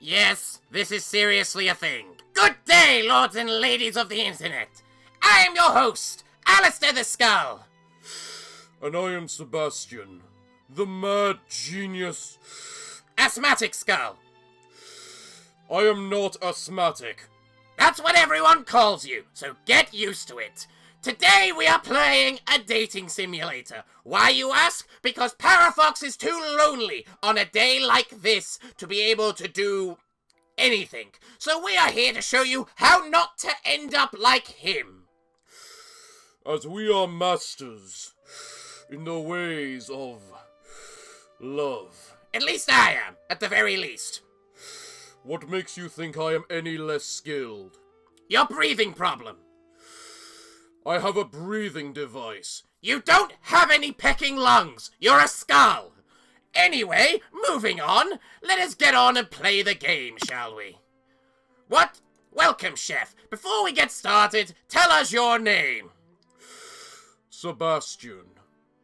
Yes, this is seriously a thing. Good day, lords and ladies of the internet. I am your host, Alistair the Skull. And I am Sebastian, the mad genius. Asthmatic Skull. I am not asthmatic. That's what everyone calls you, so get used to it. Today we are playing a dating simulator. Why, you ask? Because Parafox is too lonely on a day like this to be able to do anything. So we are here to show you how not to end up like him. As we are masters in the ways of love. At least I am, at the very least. What makes you think I am any less skilled? Your breathing problem. I have a breathing device. You don't have any pecking lungs. You're a skull. Anyway, moving on. Let us get on and play the game, shall we? What? Welcome, Chef. Before we get started, tell us your name. Sebastian.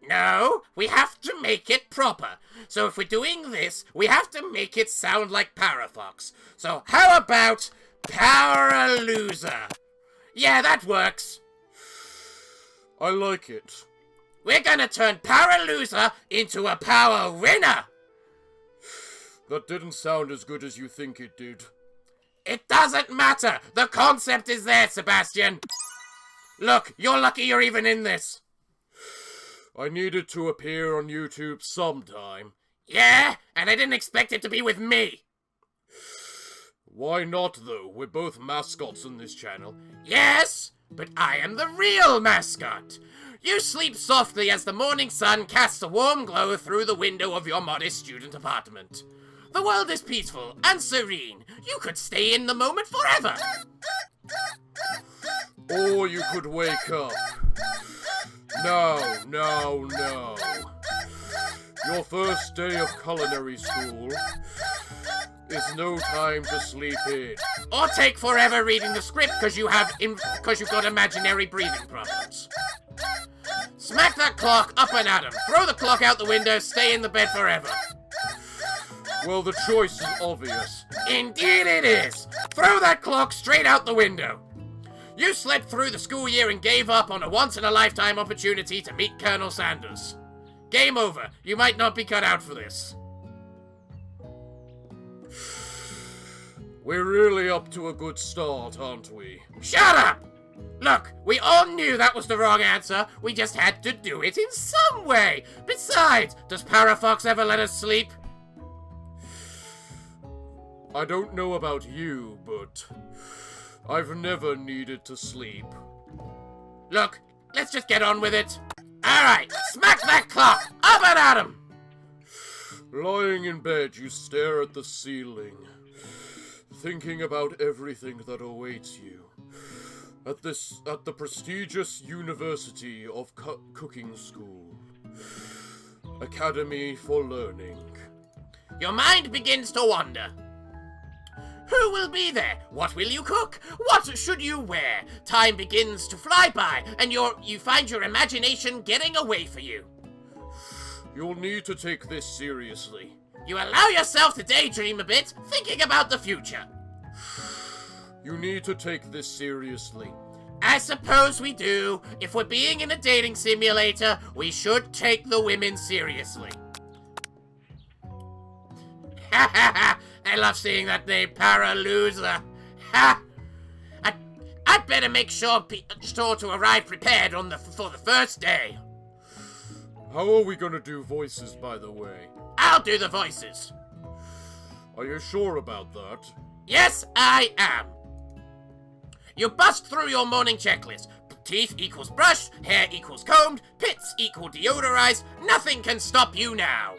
No, we have to make it proper. So if we're doing this, we have to make it sound like Parafox. So how about Paraloser? Yeah, that works. I like it. We're gonna turn Paraloser into a Parawinner. That didn't sound as good as you think it did. It doesn't matter. The concept is there, Sebastian. Look, you're lucky you're even in this. I needed to appear on YouTube sometime. Yeah, and I didn't expect it to be with me. Why not, though? We're both mascots on this channel. Yes, but I am the real mascot. You sleep softly as the morning sun casts a warm glow through the window of your modest student apartment. The world is peaceful and serene. You could stay in the moment forever. Or you could wake up. No. Your first day of culinary school is no time to sleep in. Or take forever reading the script because you've got imaginary breathing problems. Smack that clock up and at 'em. Throw the clock out the window, stay in the bed forever. Well, the choice is obvious. Indeed it is. Throw that clock straight out the window. You slept through the school year and gave up on a once-in-a-lifetime opportunity to meet Colonel Sanders. Game over. You might not be cut out for this. We're really up to a good start, aren't we? Shut up! Look, we all knew that was the wrong answer. We just had to do it in some way. Besides, does Parafox ever let us sleep? I don't know about you, but I've never needed to sleep. Look, let's just get on with it. Alright, smack that clock! Up and at 'em! Lying in bed, you stare at the ceiling, thinking about everything that awaits you at the prestigious University of Cooking School. Academy for Learning. Your mind begins to wander. Who will be there? What will you cook? What should you wear? Time begins to fly by, and you find your imagination getting away from you. You'll need to take this seriously. You allow yourself to daydream a bit, thinking about the future. You need to take this seriously. I suppose we do. If we're being in a dating simulator, we should take the women seriously. Ha ha ha! I love seeing that name, Paraloser. Ha! I'd better make sure to arrive prepared for the first day. How are we gonna do voices, by the way? I'll do the voices. Are you sure about that? Yes, I am. You bust through your morning checklist. Teeth equals brushed, hair equals combed, pits equal deodorized. Nothing can stop you now.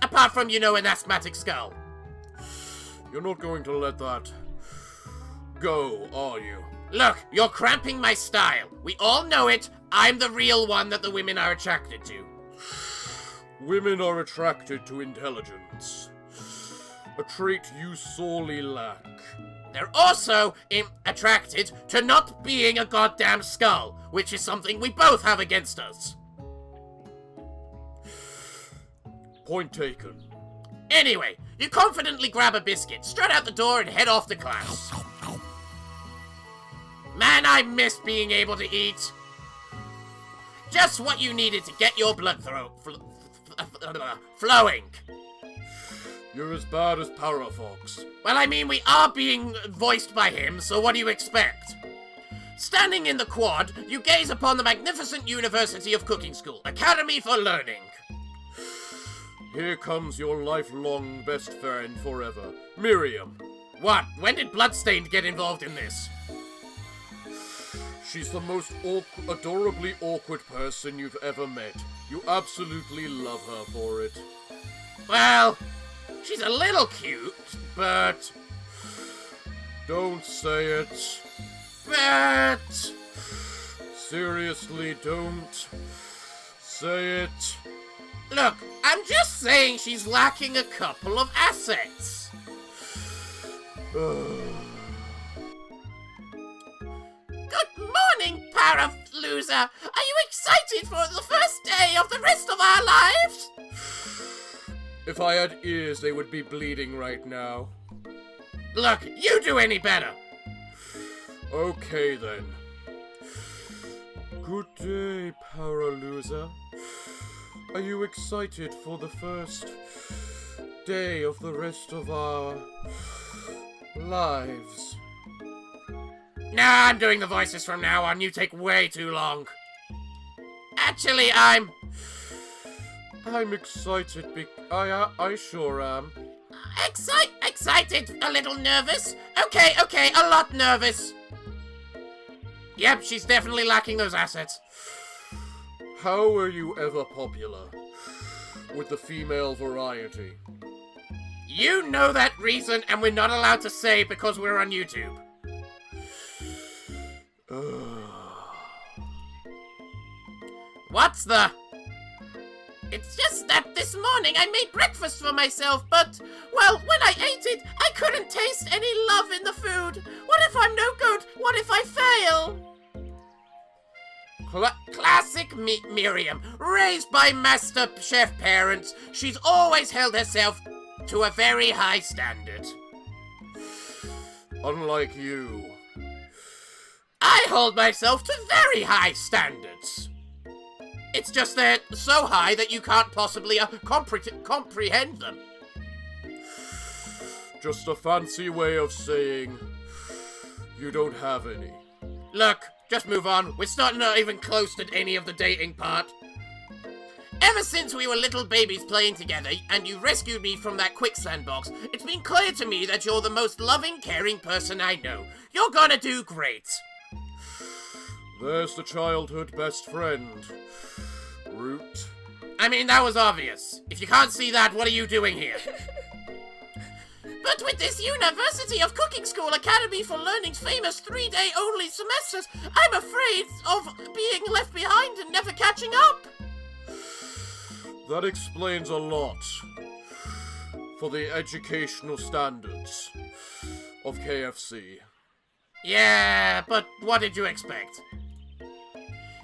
Apart from, an asthmatic skull. You're not going to let that go, are you? Look, you're cramping my style. We all know it. I'm the real one that the women are attracted to. Women are attracted to intelligence. A trait you sorely lack. They're also attracted to not being a goddamn skull, which is something we both have against us. Point taken. Anyway, You confidently grab a biscuit, strut out the door, and head off to class. Man, I miss being able to eat. Just what you needed to get your blood flowing. You're as bad as Parafox. Well, I mean, we are being voiced by him, so what do you expect? Standing in the quad, you gaze upon the magnificent University of Cooking School, Academy for Learning. Here comes your lifelong best friend forever, Miriam. What? When did Bloodstained get involved in this? She's the most adorably awkward person you've ever met. You absolutely love her for it. Well, she's a little cute, but... Don't say it. But... Seriously, don't say it. Look, I'm just saying she's lacking a couple of assets. Good morning, Paraloser. Are you excited for the first day of the rest of our lives? If I had ears, they would be bleeding right now. Look, you do any better. Okay, then. Good day, Paraloser. Are you excited for the first day of the rest of our lives? Nah, I'm doing the voices from now on. You take way too long. Actually, I'm excited. I sure am. Excited, a little nervous. Okay, a lot nervous. Yep, she's definitely lacking those assets. How were you ever popular with the female variety? You know that reason, and we're not allowed to say because we're on YouTube. What's the... It's just that this morning I made breakfast for myself, but, well, when I ate it, I couldn't taste any love in the food. What if I'm no good? What if I fail? Classic Miriam. Raised by master chef parents, she's always held herself to a very high standard. Unlike you. I hold myself to very high standards. It's just they're so high that you can't possibly comprehend them. Just a fancy way of saying you don't have any. Look, just move on. We're starting not even close to any of the dating part. Ever since we were little babies playing together and you rescued me from that quicksand box, it's been clear to me that you're the most loving, caring person I know. You're gonna do great. There's the childhood best friend. Root. I mean, that was obvious. If you can't see that, what are you doing here? But with this University of Cooking School Academy for Learning's famous 3-day only semesters, I'm afraid of being left behind and never catching up. That explains a lot for the educational standards of KFC. Yeah, but what did you expect?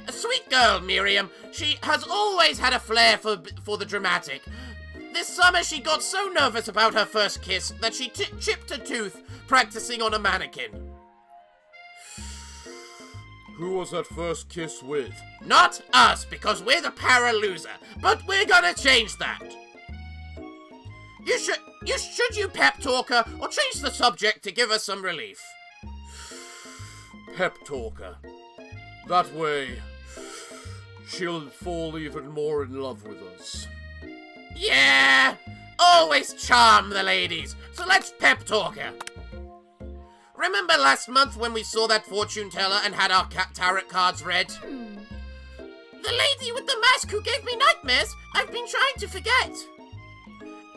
A sweet girl, Miriam. She has always had a flair for the dramatic. This summer she got so nervous about her first kiss that she chipped a tooth practicing on a mannequin. Who was that first kiss with? Not us, because we're the Paraloser, but we're gonna change that. Should you pep talk her or change the subject to give us some relief? Pep talk her. That way, she'll fall even more in love with us. Yeah! Always charm the ladies, so let's pep talk her. Remember last month when we saw that fortune teller and had our tarot cards read? The lady with the mask who gave me nightmares, I've been trying to forget.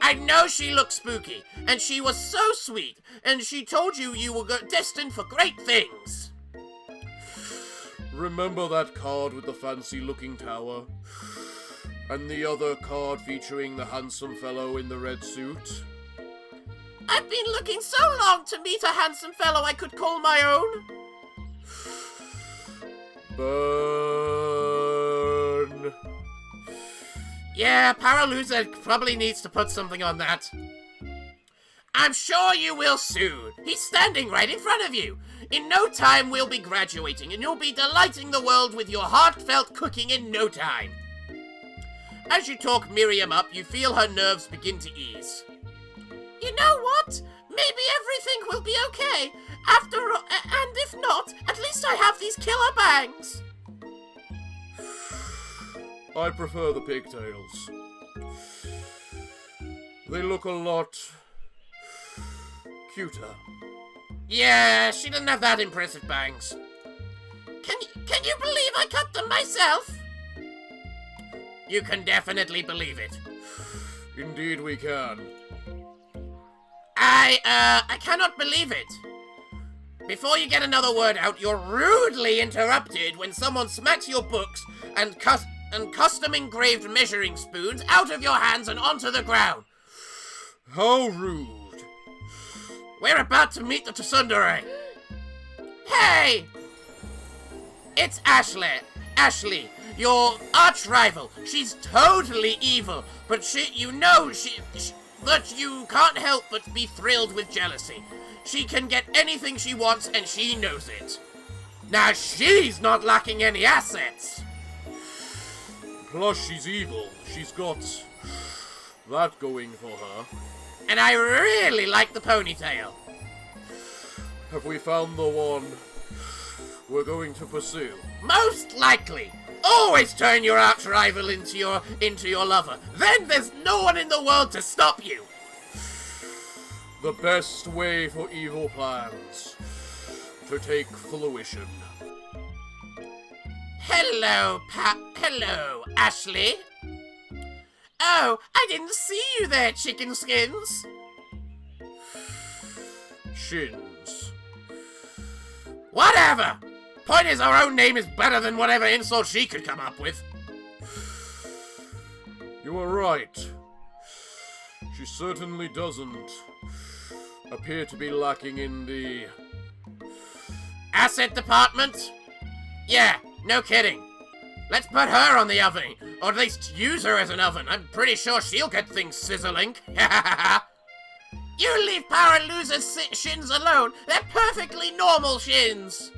I know she looked spooky, and she was so sweet, and she told you you were destined for great things. Remember that card with the fancy-looking tower? And the other card featuring the handsome fellow in the red suit? I've been looking so long to meet a handsome fellow I could call my own. Burn. Yeah, Paraloser probably needs to put something on that. I'm sure you will soon. He's standing right in front of you. In no time, we'll be graduating, and you'll be delighting the world with your heartfelt cooking in no time. As you talk Miriam up, you feel her nerves begin to ease. You know what? Maybe everything will be okay. After all, and if not, at least I have these killer bangs. I prefer the pigtails. They look a lot cuter. Yeah, she doesn't have that impressive bangs. Can you believe I cut them myself? You can definitely believe it. Indeed we can. I cannot believe it. Before you get another word out, you're rudely interrupted when someone smacks your books and custom-engraved measuring spoons out of your hands and onto the ground. How rude. We're about to meet the tsundere. Hey! It's Ashley. Ashley, your arch-rival. She's totally evil, but but you can't help but be thrilled with jealousy. She can get anything she wants, and she knows it. Now, she's not lacking any assets. Plus, she's evil. She's got that going for her. And I really like the ponytail. Have we found the one we're going to pursue? Most likely. Always turn your arch-rival into your lover. Then there's no one in the world to stop you. The best way for evil plans to take fruition. Hello, Ashley. Oh, I didn't see you there, chicken skins. Shins. Whatever. Point is, our own name is better than whatever insult she could come up with. You are right. She certainly doesn't appear to be lacking in the asset department? Yeah, no kidding. Let's put her on the oven, or at least use her as an oven. I'm pretty sure she'll get things sizzling. You leave Paraloser's shins alone. They're perfectly normal shins.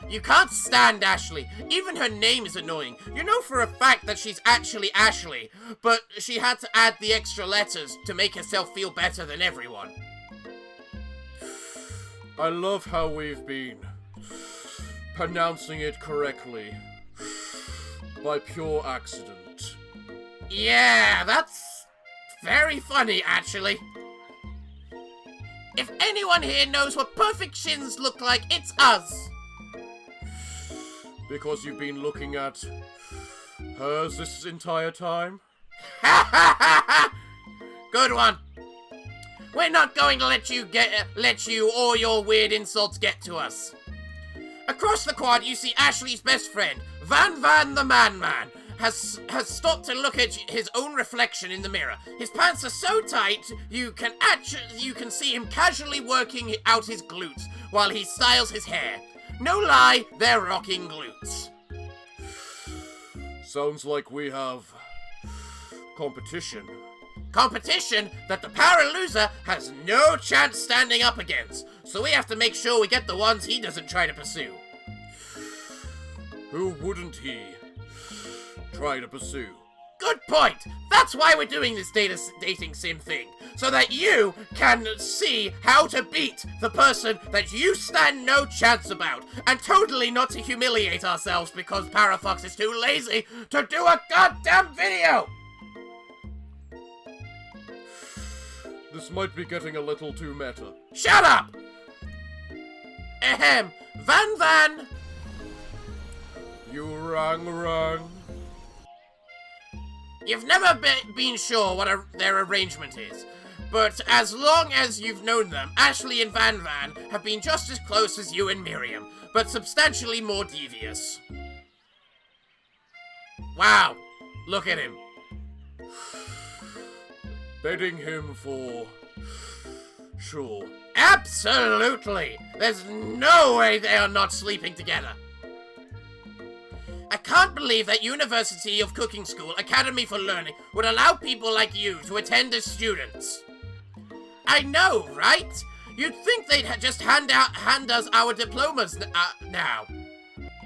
You can't stand Ashley. Even her name is annoying. You know for a fact that she's actually Ashley, but she had to add the extra letters to make herself feel better than everyone. I love how we've been pronouncing it correctly by pure accident. Yeah, that's very funny, actually. If anyone here knows what perfect shins look like, it's us. Because you've been looking at hers this entire time? Good one. We're not going to let you or your weird insults get to us. Across the quad, you see Ashley's best friend, Van the Man, has stopped to look at his own reflection in the mirror. His pants are so tight, you can see him casually working out his glutes while he styles his hair. No lie, they're rocking glutes. Sounds like we have competition. Competition that the Paraloser has no chance standing up against, so we have to make sure we get the ones he doesn't try to pursue. Who wouldn't he try to pursue? Good point! That's why we're doing this dating sim thing, so that you can see how to beat the person that you stand no chance about, and totally not to humiliate ourselves because Parafox is too lazy to do a goddamn video! This might be getting a little too meta. Shut up! Ahem, Van. You rang. You've never been sure what their arrangement is, but as long as you've known them, Ashley and Van have been just as close as you and Miriam, but substantially more devious. Wow, look at him. Bedding him for sure. Absolutely! There's no way they are not sleeping together. I can't believe that University of Cooking School Academy for Learning would allow people like you to attend as students. I know, right? You'd think they'd just hand us our diplomas now.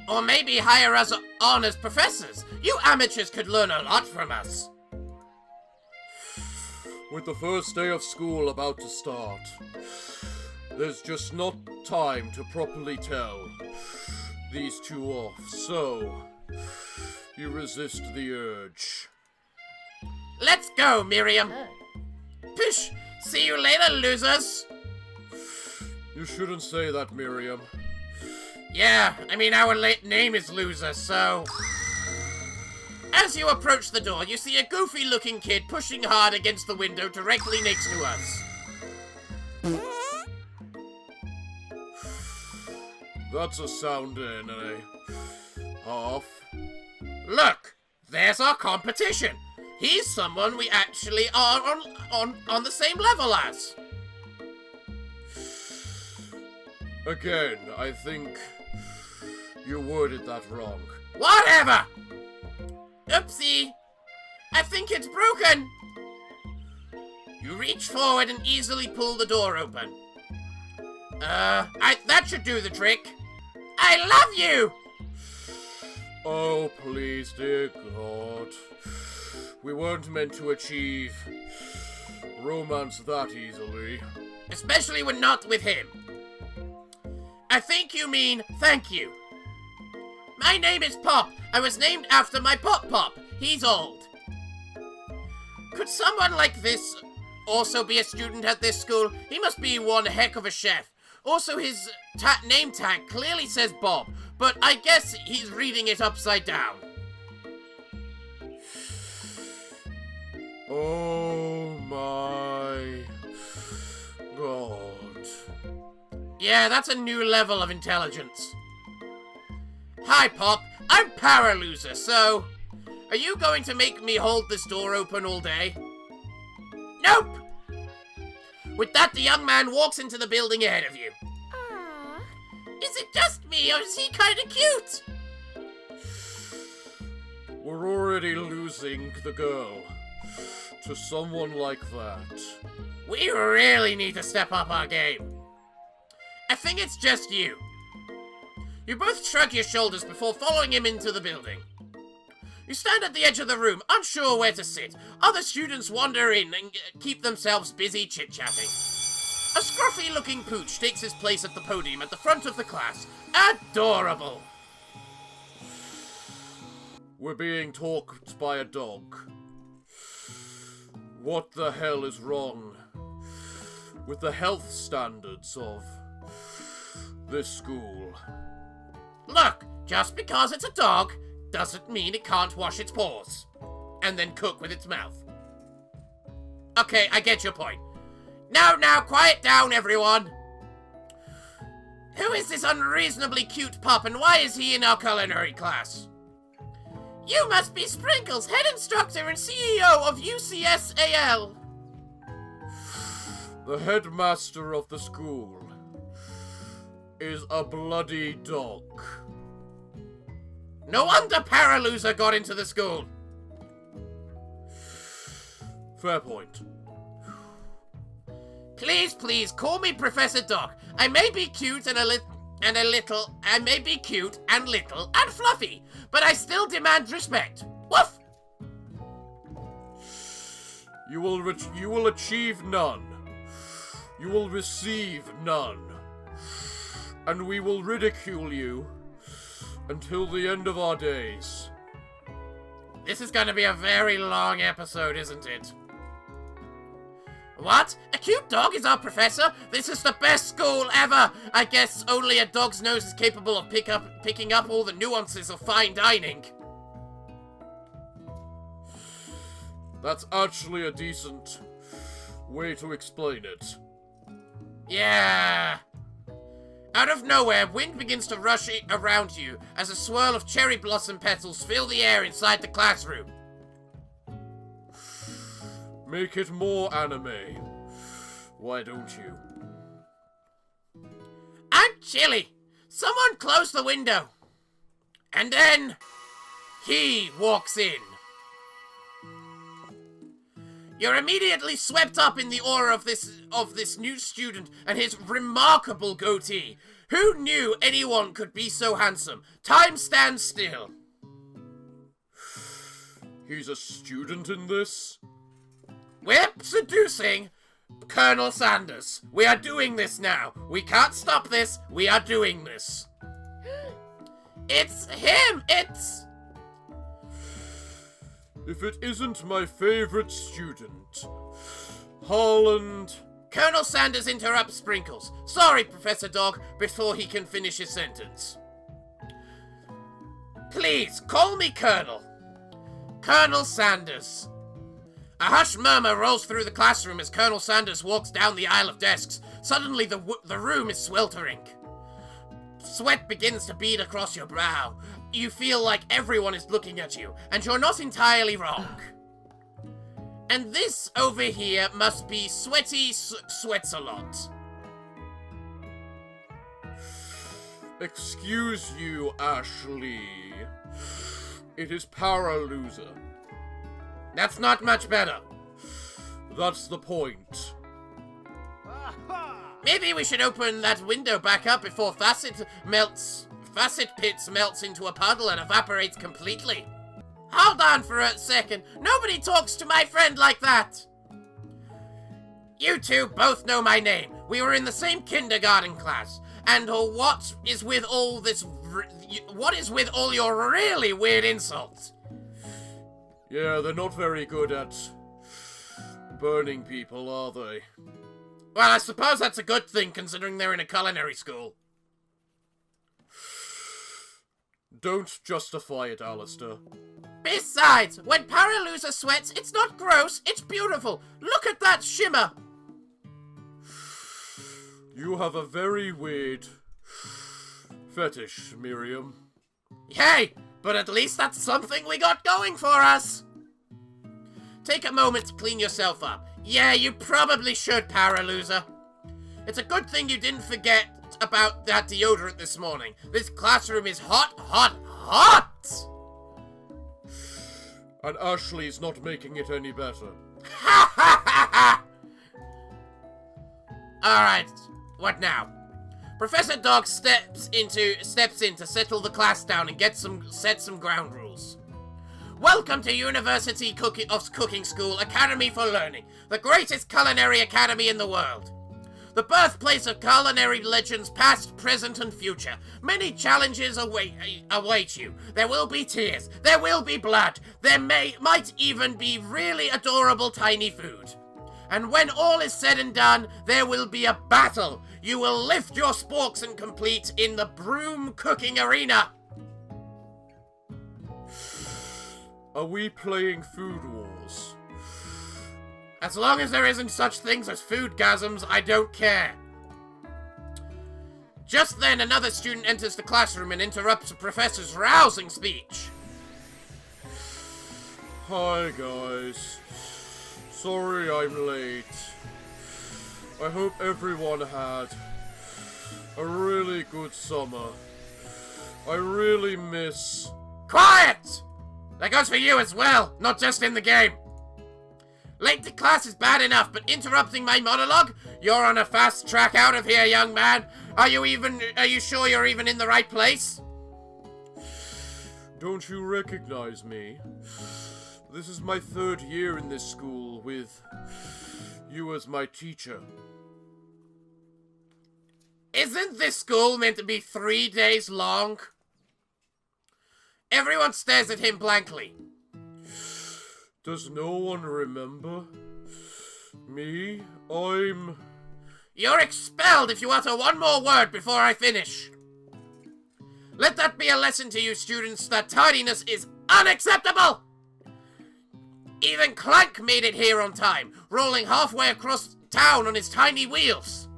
Or maybe hire us on as professors. You amateurs could learn a lot from us. With the first day of school about to start, there's just not time to properly tell these two off, so you resist the urge. Let's go, Miriam. Pish! See you later, losers. You shouldn't say that, Miriam. Yeah, I mean, our name is Loser, so... As you approach the door, you see a goofy-looking kid pushing hard against the window directly next to us. That's a sound and a half. Look, there's our competition. He's someone we actually are on the same level as. Again, I think you worded that wrong. Whatever! Oopsie! I think it's broken! You reach forward and easily pull the door open. That should do the trick. I love you! Oh, please, dear God. We weren't meant to achieve romance that easily. Especially when not with him. I think you mean thank you. My name is Pop. I was named after my Pop. He's old. Could someone like this also be a student at this school? He must be one heck of a chef. Also, his name tag clearly says Bob, but I guess he's reading it upside down. Oh my God. Yeah, that's a new level of intelligence. Hi, Pop. I'm Paraloser, so... Are you going to make me hold this door open all day? Nope! With that, the young man walks into the building ahead of you. Aww. Is it just me, or is he kinda cute? We're already losing the girl to someone like that. We really need to step up our game. I think it's just you. You both shrug your shoulders before following him into the building. You stand at the edge of the room, unsure where to sit. Other students wander in and keep themselves busy chit-chatting. A scruffy-looking pooch takes his place at the podium at the front of the class. Adorable! We're being talked by a dog. What the hell is wrong with the health standards of this school? Look, just because it's a dog doesn't mean it can't wash its paws and then cook with its mouth. Okay, I get your point. Now, quiet down, everyone. Who is this unreasonably cute pup, and why is he in our culinary class? You must be Sprinkles, head instructor and CEO of UCSAL. The headmaster of the school is a bloody dog. No wonder Paraloser got into the school. Fair point. Please, call me Professor Dog. I may be cute and I may be cute and little and fluffy, but I still demand respect. Woof! You will achieve none. You will receive none. And we will ridicule you until the end of our days. This is gonna be a very long episode, isn't it? What? A cute dog is our professor? This is the best school ever! I guess only a dog's nose is capable of picking up all the nuances of fine dining. That's actually a decent way to explain it. Yeah. Out of nowhere, wind begins to rush around you as a swirl of cherry blossom petals fill the air inside the classroom. Make it more anime. Why don't you? I'm chilly. Someone close the window. And then he walks in. You're immediately swept up in the aura of this new student and his remarkable goatee. Who knew anyone could be so handsome? Time stands still. He's a student in this? We're seducing Colonel Sanders. We are doing this now. We can't stop this. We are doing this. It's him! It's... If it isn't my favorite student, Holland... Colonel Sanders interrupts Sprinkles. Sorry, Professor Dog, before he can finish his sentence. Please, call me Colonel. Colonel Sanders. A hushed murmur rolls through the classroom as Colonel Sanders walks down the aisle of desks. Suddenly, the room is sweltering. Sweat begins to bead across your brow. You feel like everyone is looking at you, and you're not entirely wrong. And this over here must be Sweaty Sweats a Lot. Excuse you, Ashley. It is Paraloser. That's not much better. That's the point. Maybe we should open that window back up before Facet Pits melts into a puddle and evaporates completely. Hold on for a second. Nobody talks to my friend like that. You two both know my name. We were in the same kindergarten class. And what is with all your really weird insults? Yeah, they're not very good at burning people, are they? Well, I suppose that's a good thing, considering they're in a culinary school. Don't justify it, Alistair. Besides, when Paraloser sweats, it's not gross, it's beautiful. Look at that shimmer. You have a very weird fetish, Miriam. Hey, but at least that's something we got going for us. Take a moment to clean yourself up. Yeah, you probably should, Paraloser. It's a good thing you didn't forget about that deodorant this morning. This classroom is hot, hot, hot! And Ashley's not making it any better. Ha ha ha ha! Alright, what now? Professor Dog steps in to settle the class down and set some ground rules. Welcome to University Cooking School Academy for Learning, the greatest culinary academy in the world. The birthplace of culinary legends past, present, and future. Many challenges await you. There will be tears. There will be blood. There might even be really adorable tiny food. And when all is said and done, there will be a battle. You will lift your sporks and compete in the broom cooking arena. Are we playing Food Wars? As long as there isn't such things as foodgasms, I don't care. Just then, another student enters the classroom and interrupts the professor's rousing speech. Hi, guys. Sorry I'm late. I hope everyone had a really good summer. I really miss... Quiet! That goes for you as well, not just in the game. Late to class is bad enough, but interrupting my monologue? You're on a fast track out of here, young man. Are you sure you're even in the right place? Don't you recognize me? This is my 3rd year in this school with you as my teacher. Isn't this school meant to be 3 days long? Everyone stares at him blankly. Does no one remember? Me? You're expelled if you utter one more word before I finish. Let that be a lesson to you students that tardiness is unacceptable! Even Clank made it here on time, rolling halfway across town on his tiny wheels.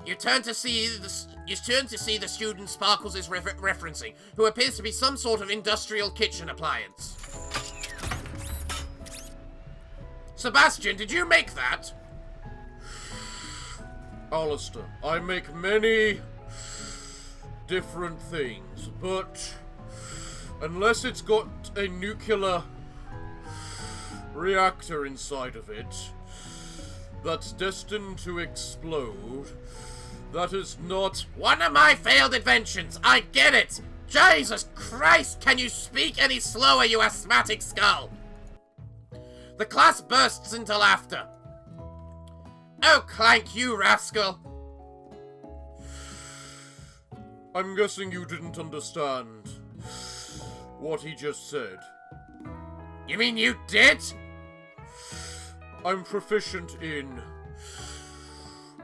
You turn to see the student Sparkles is referencing, who appears to be some sort of industrial kitchen appliance. Sebastian, did you make that? Alistair, I make many different things, but unless it's got a nuclear reactor inside of it that's destined to explode. That is not one of my failed inventions. I get it. Jesus Christ, can you speak any slower, you asthmatic skull? The class bursts into laughter. Oh, Clank, you rascal. I'm guessing you didn't understand what he just said. You mean you did? I'm proficient in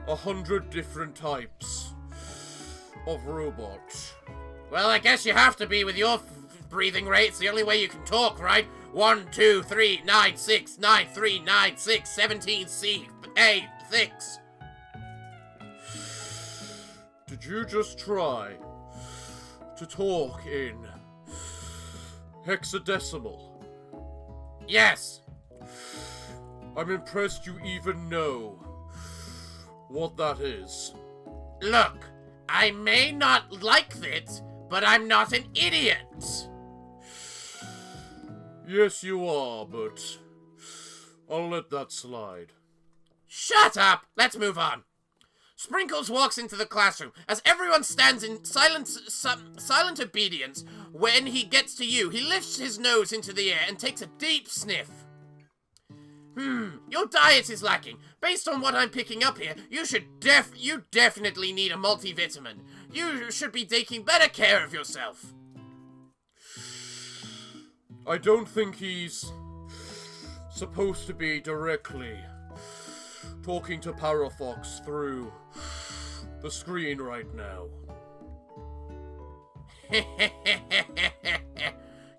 100 different types of robot. Well, I guess you have to be with your breathing rate. It's the only way you can talk, right? 1, 2, 3, 9, 6, 9, 3, 9, 6, 17, C, 8, 6. Did you just try to talk in hexadecimal? Yes. I'm impressed you even know what that is. Look, I may not like it, but I'm not an idiot. Yes, you are, but I'll let that slide. Shut up! Let's move on. Sprinkles walks into the classroom as everyone stands in silent obedience. When he gets to you, he lifts his nose into the air and takes a deep sniff. Your diet is lacking. Based on what I'm picking up here, you definitely need a multivitamin. You should be taking better care of yourself. I don't think he's supposed to be directly talking to Parafox through the screen right now.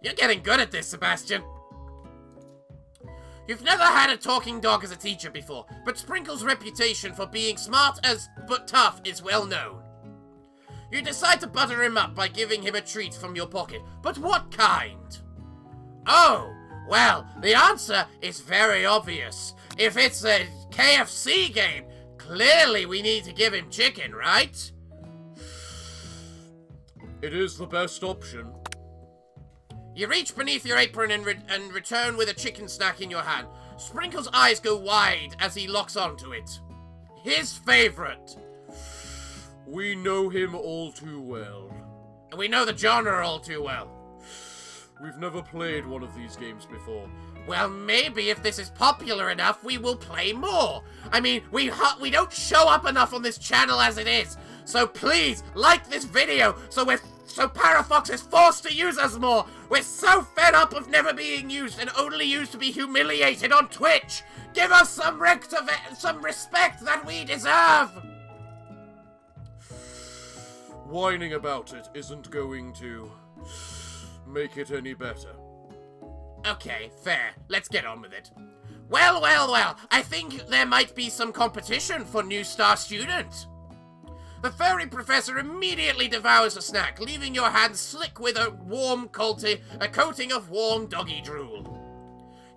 You're getting good at this, Sebastian. You've never had a talking dog as a teacher before, but Sprinkle's reputation for being smart but tough is well known. You decide to butter him up by giving him a treat from your pocket, but what kind? Oh, well, the answer is very obvious. If it's a KFC game, clearly we need to give him chicken, right? It is the best option. You reach beneath your apron and return with a chicken snack in your hand. Sprinkle's eyes go wide as he locks onto it. His favorite. We know him all too well. And we know the genre all too well. We've never played one of these games before. Well, maybe if this is popular enough, we will play more. I mean, we don't show up enough on this channel as it is. So please, like this video so Parafox is forced to use us more. We're so fed up of never being used and only used to be humiliated on Twitch. Give us some respect that we deserve. Whining about it isn't going to make it any better. Okay, fair. Let's get on with it. Well, I think there might be some competition for new star student. The furry professor immediately devours a snack, leaving your hands slick with a coating of warm doggy drool.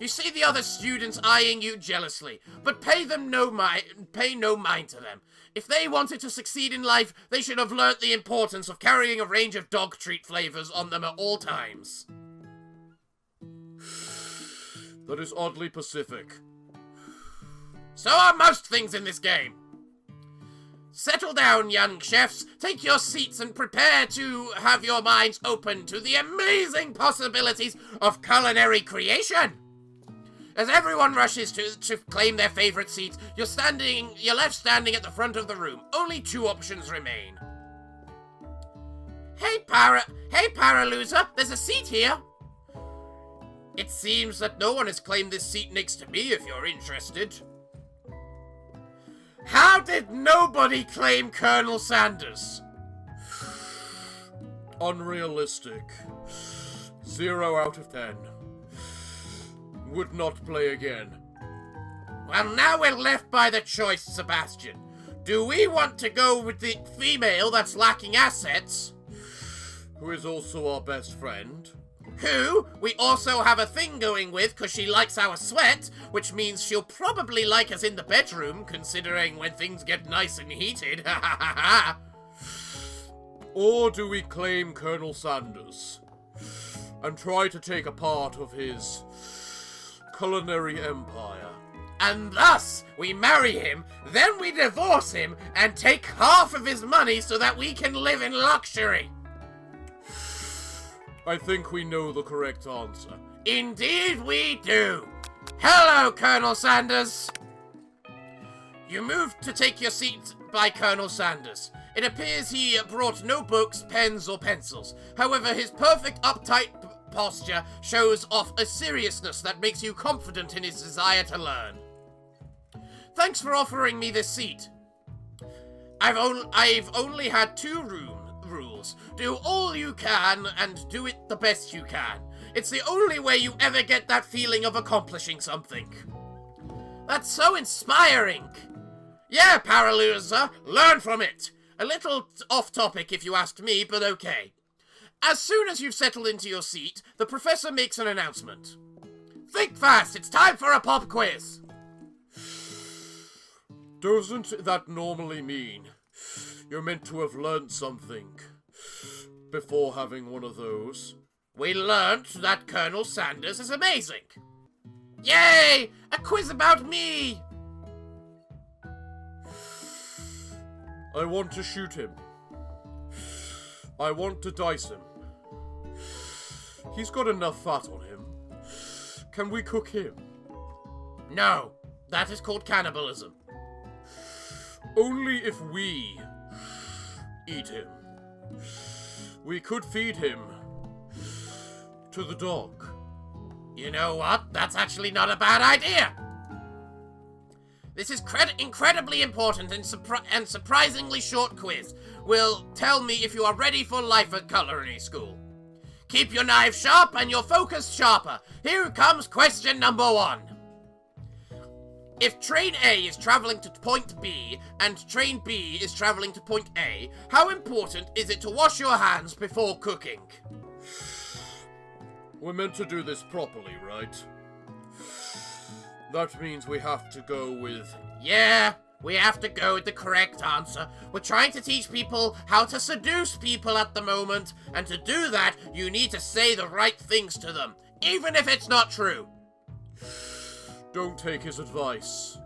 You see the other students eyeing you jealously, but pay no mind to them. If they wanted to succeed in life, they should have learnt the importance of carrying a range of dog treat flavors on them at all times. That is oddly Pacific. So are most things in this game. Settle down, young chefs. Take your seats and prepare to have your minds open to the amazing possibilities of culinary creation. As everyone rushes to claim their favorite seats, you're left standing at the front of the room. Only two options remain. Hey, Paraloser, there's a seat here. It seems that no one has claimed this seat next to me, if you're interested. How did nobody claim Colonel Sanders? Unrealistic. 0 out of 10. Would not play again. Well, now we're left by the choice, Sebastian. Do we want to go with the female that's lacking assets? Who is also our best friend? Who we also have a thing going with because she likes our sweat, which means she'll probably like us in the bedroom, considering when things get nice and heated. Ha ha ha ha. Or do we claim Colonel Sanders and try to take a part of his culinary empire. And thus, we marry him, then we divorce him, and take half of his money so that we can live in luxury. I think we know the correct answer. Indeed we do. Hello, Colonel Sanders. You moved to take your seat by Colonel Sanders. It appears he brought no books, pens, or pencils. However, his perfect uptight posture shows off a seriousness that makes you confident in his desire to learn. Thanks for offering me this seat. I've only had two rules. Do all you can and do it the best you can. It's the only way you ever get that feeling of accomplishing something. That's so inspiring. Yeah, Paraloser, learn from it. A little off topic if you asked me, but okay. As soon as you've settled into your seat, the professor makes an announcement. Think fast, it's time for a pop quiz. Doesn't that normally mean you're meant to have learned something before having one of those? We learnt that Colonel Sanders is amazing. Yay! A quiz about me! I want to shoot him. I want to dice him. He's got enough fat on him. Can we cook him? No, that is called cannibalism. Only if we eat him. We could feed him to the dog. You know what? That's actually not a bad idea. This is incredibly important and surprisingly short quiz. Will tell me if you are ready for life at culinary school. Keep your knife sharp and your focus sharper. Here comes question number 1. If train A is traveling to point B and train B is traveling to point A, how important is it to wash your hands before cooking? We're meant to do this properly, right? That means we have to go with... Yeah, we have to go with the correct answer. We're trying to teach people how to seduce people at the moment, and to do that, you need to say the right things to them, even if it's not true. Don't take his advice.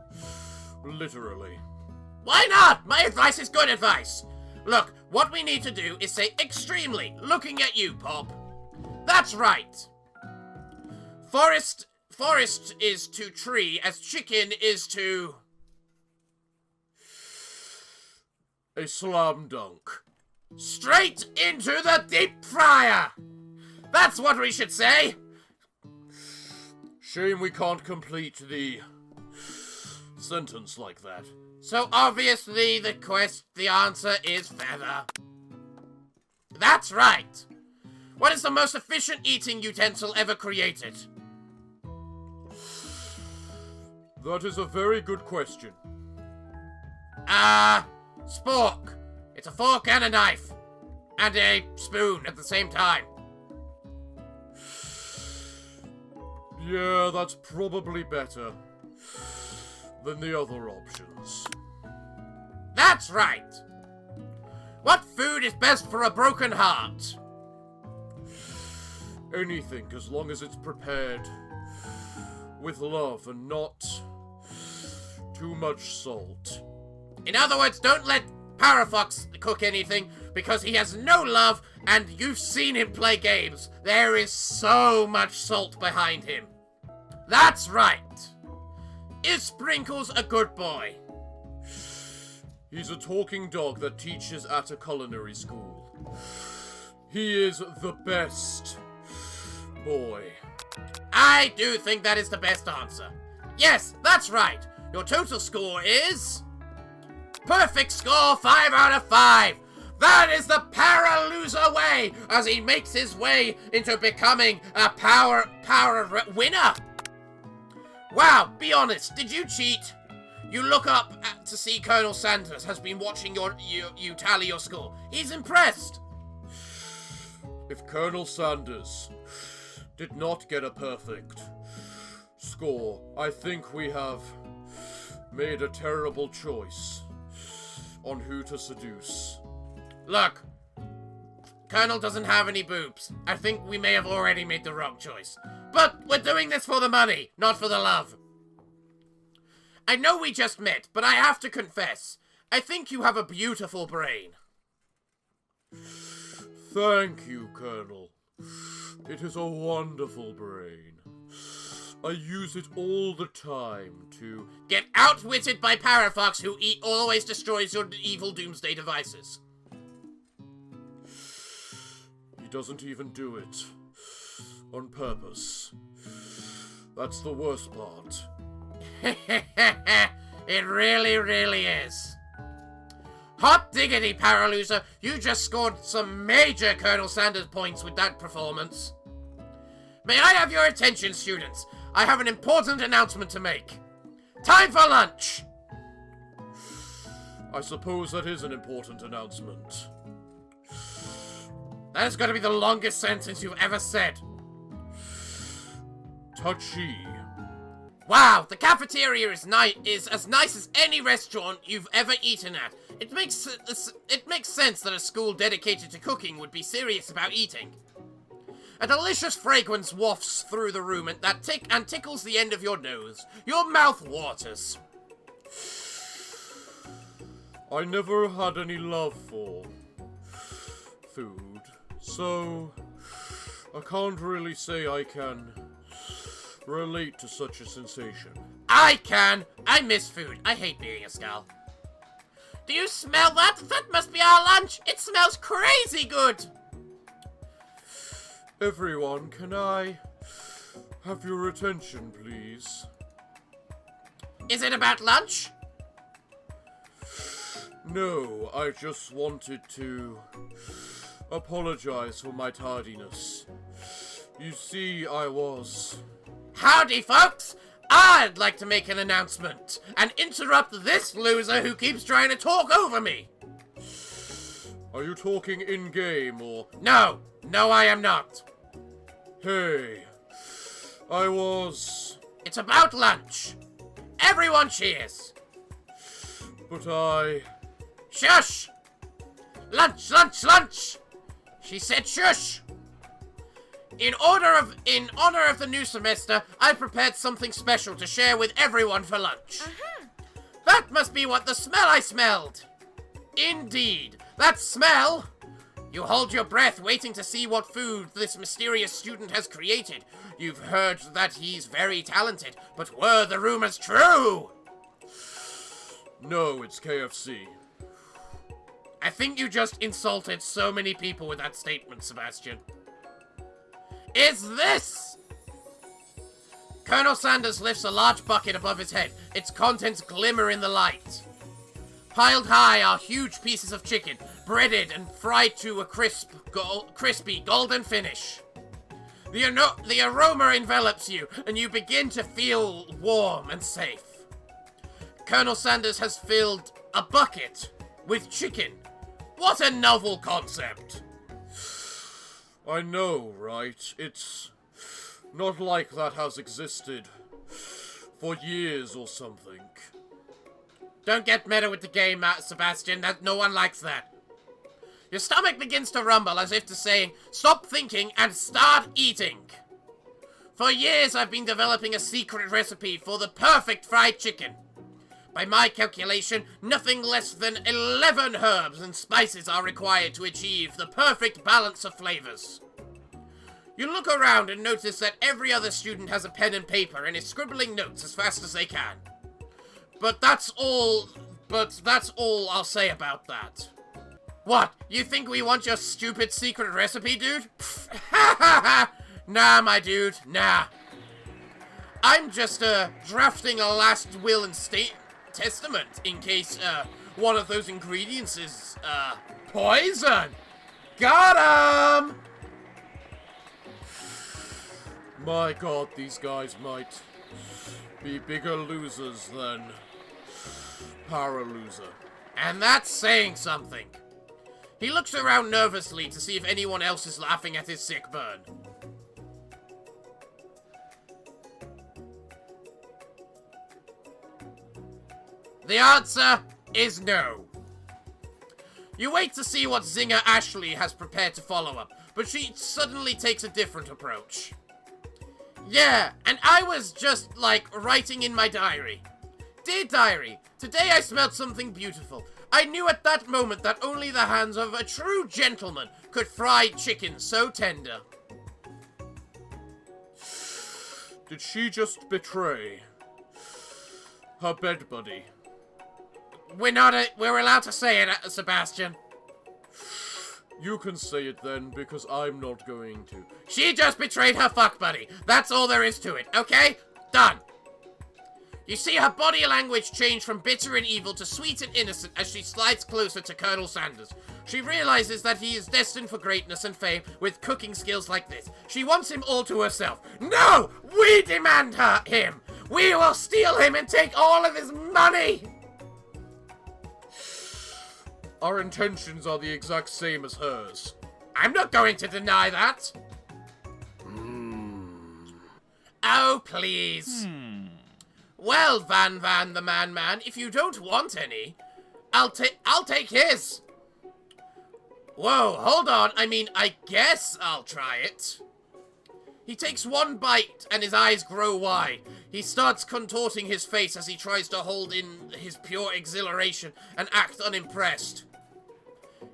Literally. Why not? My advice is good advice. Look, what we need to do is say extremely, looking at you, Pop. That's right. Forest is to tree as chicken is to... A slam dunk. Straight into the deep fryer. That's what we should say. Shame we can't complete the sentence like that. So obviously the answer is feather. That's right. What is the most efficient eating utensil ever created? That is a very good question. Spork. It's a fork and a knife. And a spoon at the same time. Yeah, that's probably better than the other options. That's right. What food is best for a broken heart? Anything, as long as it's prepared with love and not too much salt. In other words, don't let Parafox cook anything, because he has no love, and you've seen him play games. There is so much salt behind him. That's right. Is Sprinkles a good boy? He's a talking dog that teaches at a culinary school. He is the best boy. I do think that is the best answer. Yes, that's right. Your total score is... Perfect score, 5 out of 5. That is the Paraloser way, as he makes his way into becoming a power winner. Wow, be honest, did you cheat? You look up to see Colonel Sanders has been watching you tally your score. He's impressed. If Colonel Sanders did not get a perfect score, I think we have made a terrible choice on who to seduce. Look, Colonel doesn't have any boobs. I think we may have already made the wrong choice. But we're doing this for the money, not for the love. I know we just met, but I have to confess, I think you have a beautiful brain. Thank you, Colonel. It is a wonderful brain. I use it all the time to get outwitted by Parafox, who always destroys your evil doomsday devices. He doesn't even do it. On purpose. That's the worst part. It really, really is. Hot diggity, Paraloser. You just scored some major Colonel Sanders points with that performance. May I have your attention, students? I have an important announcement to make. Time for lunch! I suppose that is an important announcement. That is going to be the longest sentence you've ever said. Touchy. Wow, the cafeteria is as nice as any restaurant you've ever eaten at. It makes sense that a school dedicated to cooking would be serious about eating. A delicious fragrance wafts through the room and tickles the end of your nose. Your mouth waters. I never had any love for food, so I can't really say I can relate to such a sensation. I can! I miss food. I hate being a skull. Do you smell that? That must be our lunch! It smells crazy good! Everyone, can I have your attention, please? Is it about lunch? No, I just wanted to apologize for my tardiness. You see, I was... Howdy, folks! I'd like to make an announcement and interrupt this loser who keeps trying to talk over me. Are you talking in-game, or... No, I am not. Hey, I was... It's about lunch. Everyone cheers. But I... Shush! Lunch, lunch, lunch! She said shush! In honor of the new semester, I prepared something special to share with everyone for lunch. That must be what the smell I smelled. Indeed, that smell. You hold your breath waiting to see what food this mysterious student has created. You've heard that he's very talented, but were the rumors true? No, it's KFC. I think you just insulted so many people with that statement, Sebastian. Is this? Colonel Sanders lifts a large bucket above his head. Its contents glimmer in the light. Piled high are huge pieces of chicken, breaded and fried to a crispy golden finish. The aroma envelops you, and you begin to feel warm and safe. Colonel Sanders has filled a bucket with chicken. What a novel concept! I know, right? It's not like that has existed for years or something. Don't get meta with the game, Sebastian. No one likes that. Your stomach begins to rumble as if to saying, stop thinking and start eating. For years I've been developing a secret recipe for the perfect fried chicken. By my calculation, nothing less than 11 herbs and spices are required to achieve the perfect balance of flavors. You look around and notice that every other student has a pen and paper and is scribbling notes as fast as they can. But that's all I'll say about that. What? You think we want your stupid secret recipe, dude? Nah, my dude, nah. I'm just, drafting a last will and testament in case, one of those ingredients is, poison. Got 'em! My god, these guys might be bigger losers than Paraloser. And that's saying something. He looks around nervously to see if anyone else is laughing at his sick burn. The answer is no. You wait to see what Zinger Ashley has prepared to follow up, but she suddenly takes a different approach. Yeah, and I was just, writing in my diary. Dear Diary, today I smelled something beautiful. I knew at that moment that only the hands of a true gentleman could fry chicken so tender. Did she just betray her bed buddy? We're allowed to say it, Sebastian. You can say it then, because I'm not going to. She just betrayed her fuck buddy. That's all there is to it, okay? Done. You see her body language change from bitter and evil to sweet and innocent as she slides closer to Colonel Sanders. She realizes that he is destined for greatness and fame with cooking skills like this. She wants him all to herself. No! We demand him! We will steal him and take all of his money! Our intentions are the exact same as hers. I'm not going to deny that. Oh, please. Well, Van the Man, if you don't want any, I'll take his. Whoa, hold on. I guess I'll try it. He takes one bite and his eyes grow wide. He starts contorting his face as he tries to hold in his pure exhilaration and act unimpressed.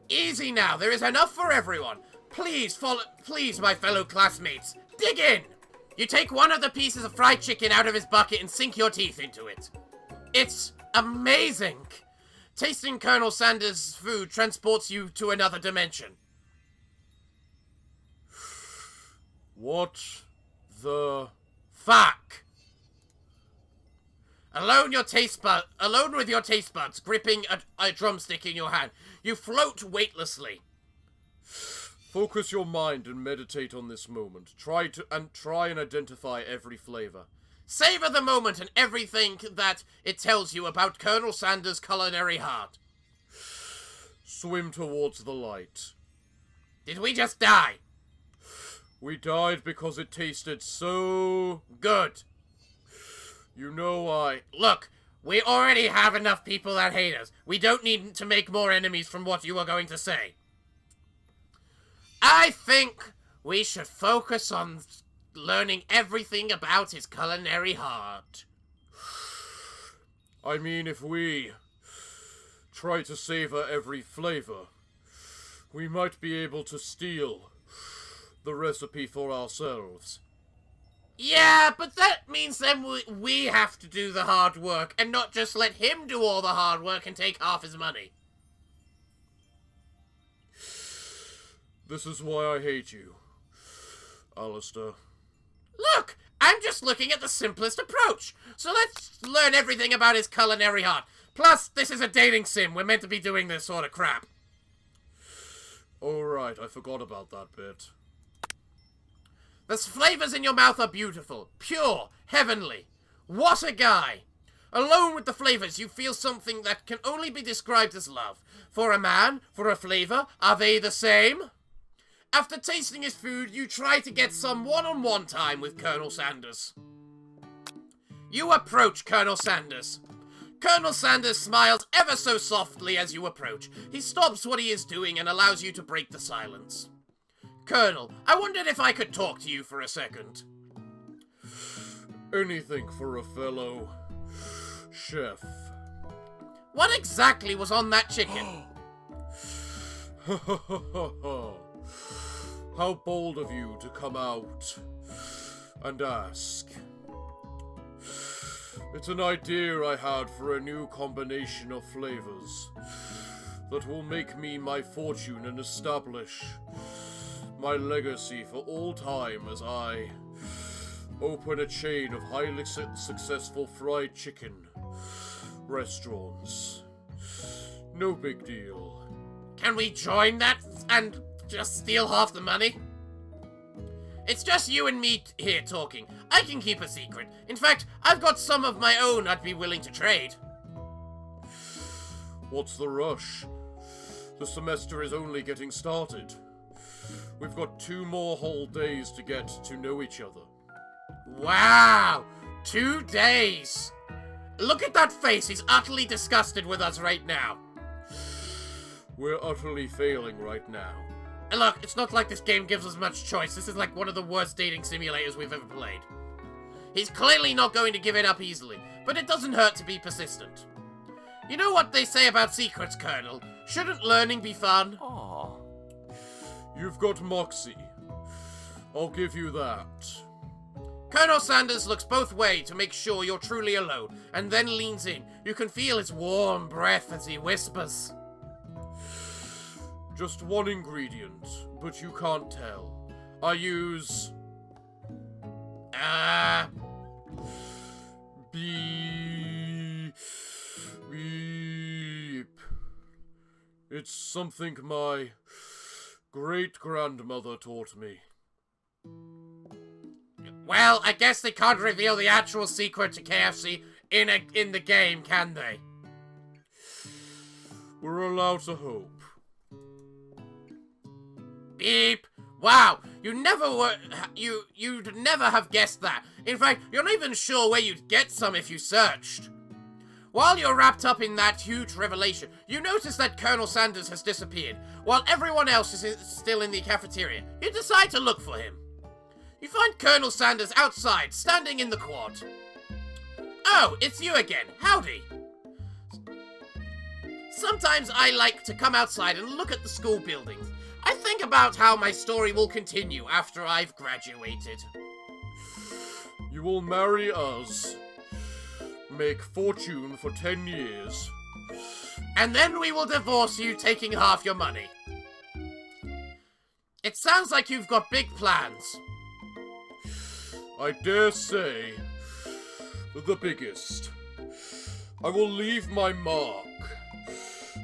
Easy now, there is enough for everyone. Please, my fellow classmates, dig in. You take one of the pieces of fried chicken out of his bucket and sink your teeth into it. It's amazing. Tasting Colonel Sanders' food transports you to another dimension. What the fuck? Alone with your taste buds, gripping a drumstick in your hand, you float weightlessly. Focus your mind and meditate on this moment. Try and identify every flavor. Savor the moment and everything that it tells you about Colonel Sanders' culinary heart. Swim towards the light. Did we just die? We died because it tasted so good. You know Look, we already have enough people that hate us. We don't need to make more enemies from what you are going to say. I think we should focus on learning everything about his culinary heart. If we try to savor every flavor, we might be able to steal the recipe for ourselves. Yeah, but that means then we have to do the hard work and not just let him do all the hard work and take half his money. This is why I hate you, Alistair. Look, I'm just looking at the simplest approach. So let's learn everything about his culinary heart. Plus, this is a dating sim. We're meant to be doing this sort of crap. Alright, I forgot about that bit. The flavors in your mouth are beautiful, pure, heavenly. What a guy! Alone with the flavors, you feel something that can only be described as love. For a man, for a flavor, are they the same? After tasting his food, you try to get some one-on-one time with Colonel Sanders. You approach Colonel Sanders. Colonel Sanders smiles ever so softly as you approach. He stops what he is doing and allows you to break the silence. Colonel, I wondered if I could talk to you for a second. Anything for a fellow chef. What exactly was on that chicken? How bold of you to come out and ask. It's an idea I had for a new combination of flavors that will make me my fortune and establish my legacy for all time as I open a chain of highly successful fried chicken restaurants. No big deal. Can we join that and just steal half the money? It's just you and me here talking. I can keep a secret. In fact, I've got some of my own I'd be willing to trade. What's the rush? The semester is only getting started. We've got 2 more whole days to get to know each other. Wow! 2 days! Look at that face, he's utterly disgusted with us right now. We're utterly failing right now. And look, it's not like this game gives us much choice. This is like one of the worst dating simulators we've ever played. He's clearly not going to give it up easily, but it doesn't hurt to be persistent. You know what they say about secrets, Colonel? Shouldn't learning be fun? Aww. You've got moxie. I'll give you that. Colonel Sanders looks both ways to make sure you're truly alone, and then leans in. You can feel his warm breath as he whispers. Just one ingredient, but you can't tell. I use... Beep. It's something my great-grandmother taught me. Well, I guess they can't reveal the actual secret to KFC in the game, can they? We're allowed to hope. Beep. Wow, you'd never have guessed that. In fact, you're not even sure where you'd get some if you searched. While you're wrapped up in that huge revelation, you notice that Colonel Sanders has disappeared, while everyone else is still in the cafeteria. You decide to look for him. You find Colonel Sanders outside, standing in the quad. Oh, it's you again. Howdy. Sometimes I like to come outside and look at the school buildings. I think about how my story will continue after I've graduated. You will marry us, make fortune for 10 years. And then we will divorce you, taking half your money. It sounds like you've got big plans. I dare say, the biggest. I will leave my mark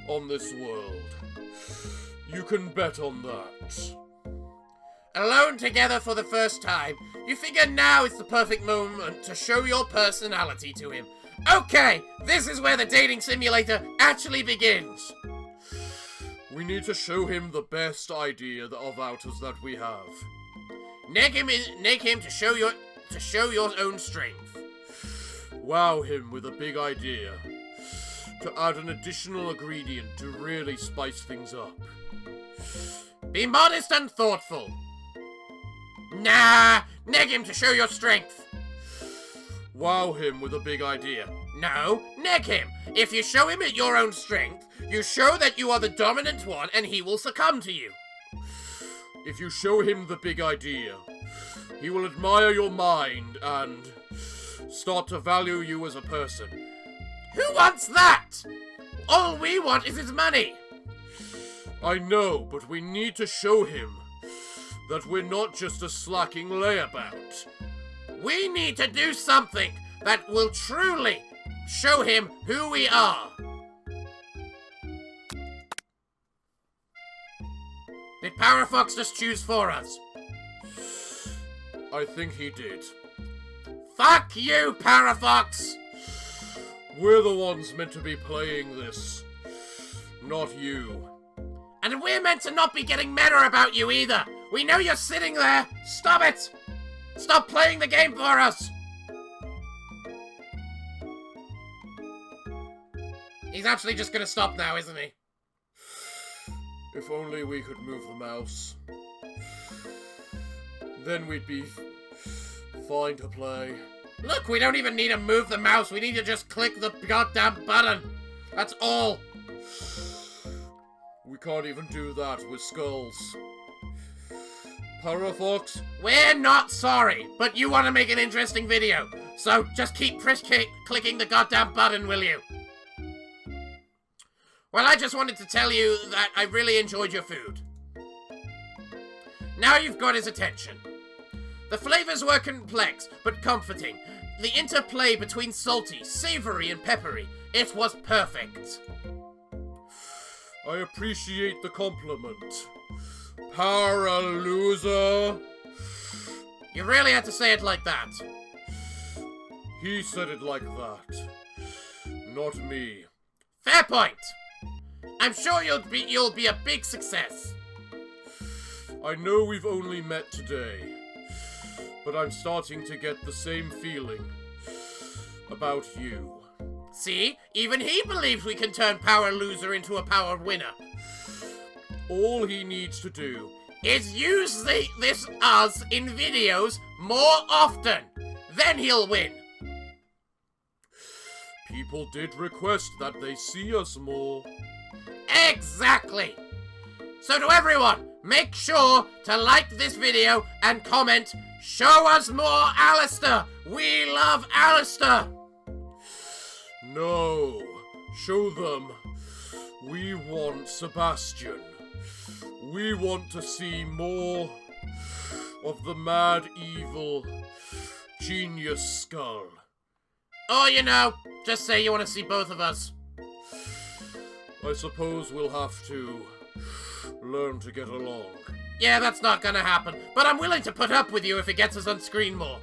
on this world. You can bet on that. Alone together for the first time, you figure now is the perfect moment to show your personality to him. Okay, this is where the dating simulator actually begins. We need to show him the best idea of ours that we have. Neg him to show your own strength. Wow him with a big idea. To add an additional ingredient to really spice things up. Be modest and thoughtful. Nah, neg him to show your strength. Wow him with a big idea. No, neg him. If you show him your own strength, you show that you are the dominant one and he will succumb to you. If you show him the big idea, he will admire your mind and start to value you as a person. Who wants that? All we want is his money. I know, but we need to show him that we're not just a slacking layabout. We need to do something that will truly show him who we are. Did Parafox just choose for us? I think he did. Fuck you, Parafox! We're the ones meant to be playing this, not you. And we're meant to not be getting meta about you either. We know you're sitting there. Stop it! Stop playing the game for us! He's actually just gonna stop now, isn't he? If only we could move the mouse. Then we'd be fine to play. Look, we don't even need to move the mouse. We need to just click the goddamn button. That's all. We can't even do that with skulls. Parafox? We're not sorry, but you want to make an interesting video. So just keep clicking the goddamn button, will you? Well, I just wanted to tell you that I really enjoyed your food. Now you've got his attention. The flavors were complex, but comforting. The interplay between salty, savory, and peppery. It was perfect. I appreciate the compliment. Paraloser. You really had to say it like that. He said it like that. Not me. Fair point. I'm sure you'll be a big success. I know we've only met today, but I'm starting to get the same feeling about you. See? Even he believes we can turn Paraloser into a power winner. All he needs to do is use this us in videos more often. Then he'll win. People did request that they see us more. Exactly. So to everyone, make sure to like this video and comment, "Show us more Alistair. We love Alistair." No. Show them. We want Sebastian. We want to see more of the mad, evil genius skull. Or, you know, just say you want to see both of us. I suppose we'll have to learn to get along. Yeah, that's not gonna happen, but I'm willing to put up with you if it gets us on screen more.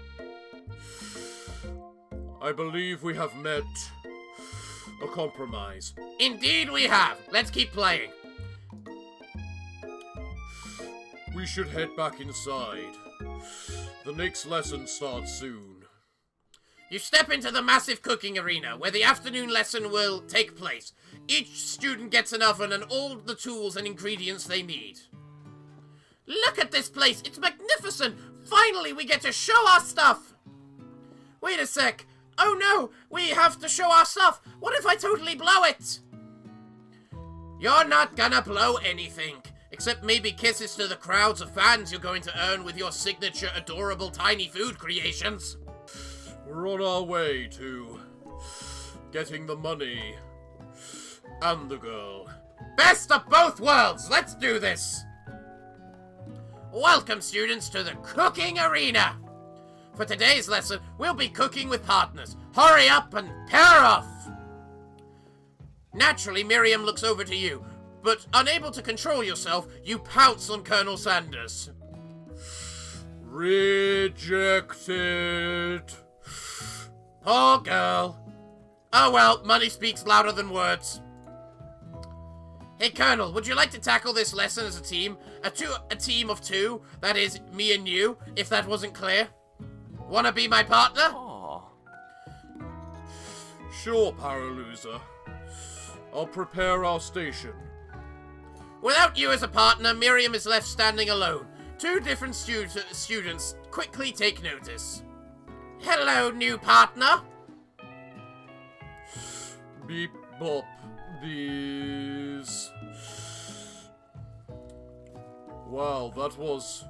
I believe we have met a compromise. Indeed we have. Let's keep playing. We should head back inside. The next lesson starts soon. You step into the massive cooking arena, where the afternoon lesson will take place. Each student gets an oven and all the tools and ingredients they need. Look at this place! It's magnificent! Finally, we get to show our stuff! Wait a sec. Oh no! We have to show our stuff! What if I totally blow it? You're not gonna blow anything. Except maybe kisses to the crowds of fans you're going to earn with your signature adorable tiny food creations. We're on our way to getting the money and the girl. Best of both worlds! Let's do this! Welcome, students, to the cooking arena! For today's lesson, we'll be cooking with partners. Hurry up and pair off! Naturally, Miriam looks over to you, but unable to control yourself, you pounce on Colonel Sanders. Rejected. Poor girl. Oh well, money speaks louder than words. Hey, Colonel, would you like to tackle this lesson as a team? A team of two, that is, me and you, if that wasn't clear. Wanna be my partner? Aww. Sure, Paraloser. I'll prepare our station. Without you as a partner, Miriam is left standing alone. Two different students quickly take notice. Hello, new partner. Beep bop bees. Wow, that was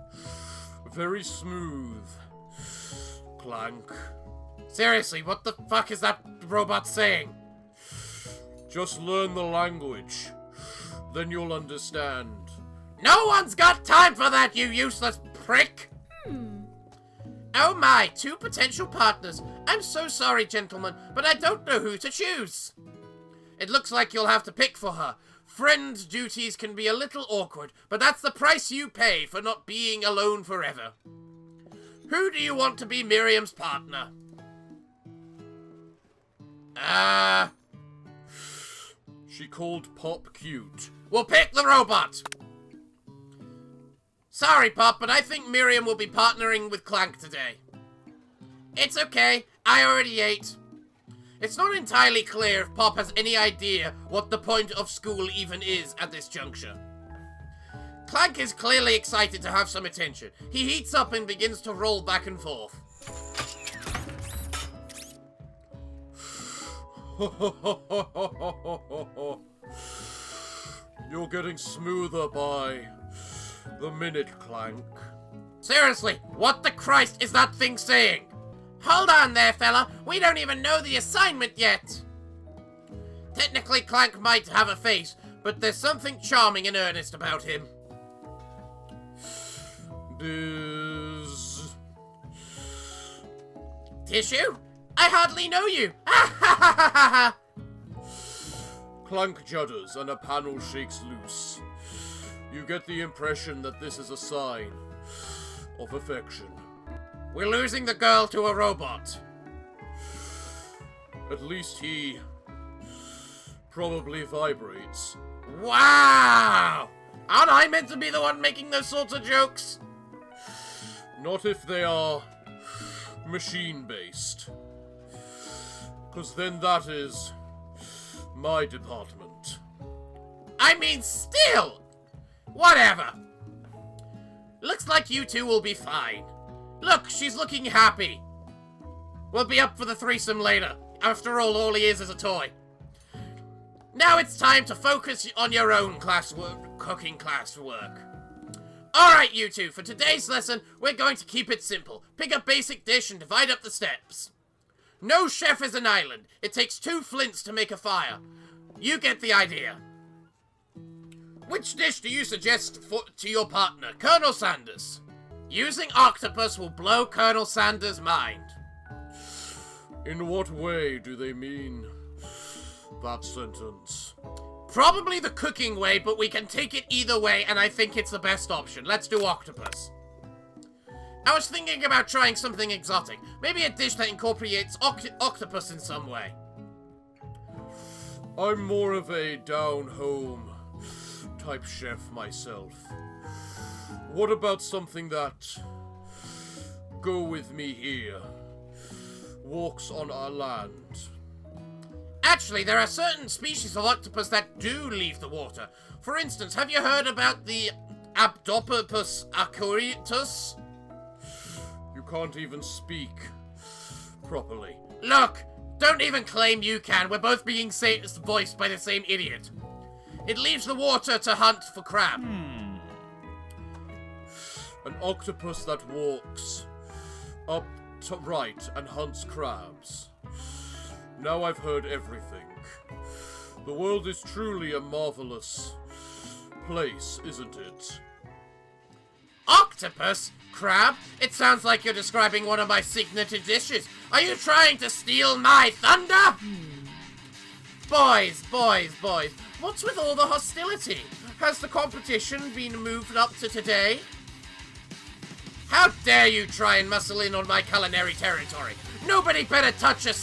very smooth. Clank. Seriously, what the fuck is that robot saying? Just learn the language. Then you'll understand. No one's got time for that, you useless prick! Oh my, two potential partners. I'm so sorry, gentlemen, but I don't know who to choose. It looks like you'll have to pick for her. Friend duties can be a little awkward, but that's the price you pay for not being alone forever. Who do you want to be Miriam's partner? She called Pop cute. We'll pick the robot. Sorry, Pop, but I think Miriam will be partnering with Clank today. It's okay. I already ate. It's not entirely clear if Pop has any idea what the point of school even is at this juncture. Clank is clearly excited to have some attention. He heats up and begins to roll back and forth. You're getting smoother by the minute, Clank. Seriously, what the Christ is that thing saying? Hold on there, fella. We don't even know the assignment yet. Technically, Clank might have a face, but there's something charming and earnest about him. Biz. Tissue? I hardly know you. Ha ha ha ha ha! Clank judders and a panel shakes loose. You get the impression that this is a sign of affection. We're losing the girl to a robot. At least he probably vibrates. Wow! Aren't I meant to be the one making those sorts of jokes? Not if they are machine-based. 'Cause then that is my department. I mean, still! Whatever. Looks like you two will be fine. Look, she's looking happy. We'll be up for the threesome later. After all he is a toy. Now it's time to focus on your own cooking classwork. Alright, you two, for today's lesson, we're going to keep it simple. Pick a basic dish and divide up the steps. No chef is an island. It takes 2 flints to make a fire. You get the idea. Which dish do you suggest to your partner, Colonel Sanders? Using octopus will blow Colonel Sanders' mind. In what way do they mean that sentence? Probably the cooking way, but we can take it either way, and I think it's the best option. Let's do octopus. I was thinking about trying something exotic. Maybe a dish that incorporates octopus in some way. I'm more of a down-home type chef myself. What about something that, go with me here, walks on our land? Actually, there are certain species of octopus that do leave the water. For instance, have you heard about the Abdopopus acuritus? You can't even speak properly. Look, don't even claim you can. We're both being voiced by the same idiot. It leaves the water to hunt for crab. An octopus that walks up to right and hunts crabs. Now I've heard everything. The world is truly a marvelous place, isn't it? Octopus? Crab? It sounds like you're describing one of my signature dishes. Are you trying to steal my thunder? Boys, what's with all the hostility? Has the competition been moved up to today? How dare you try and muscle in on my culinary territory? Nobody better touch a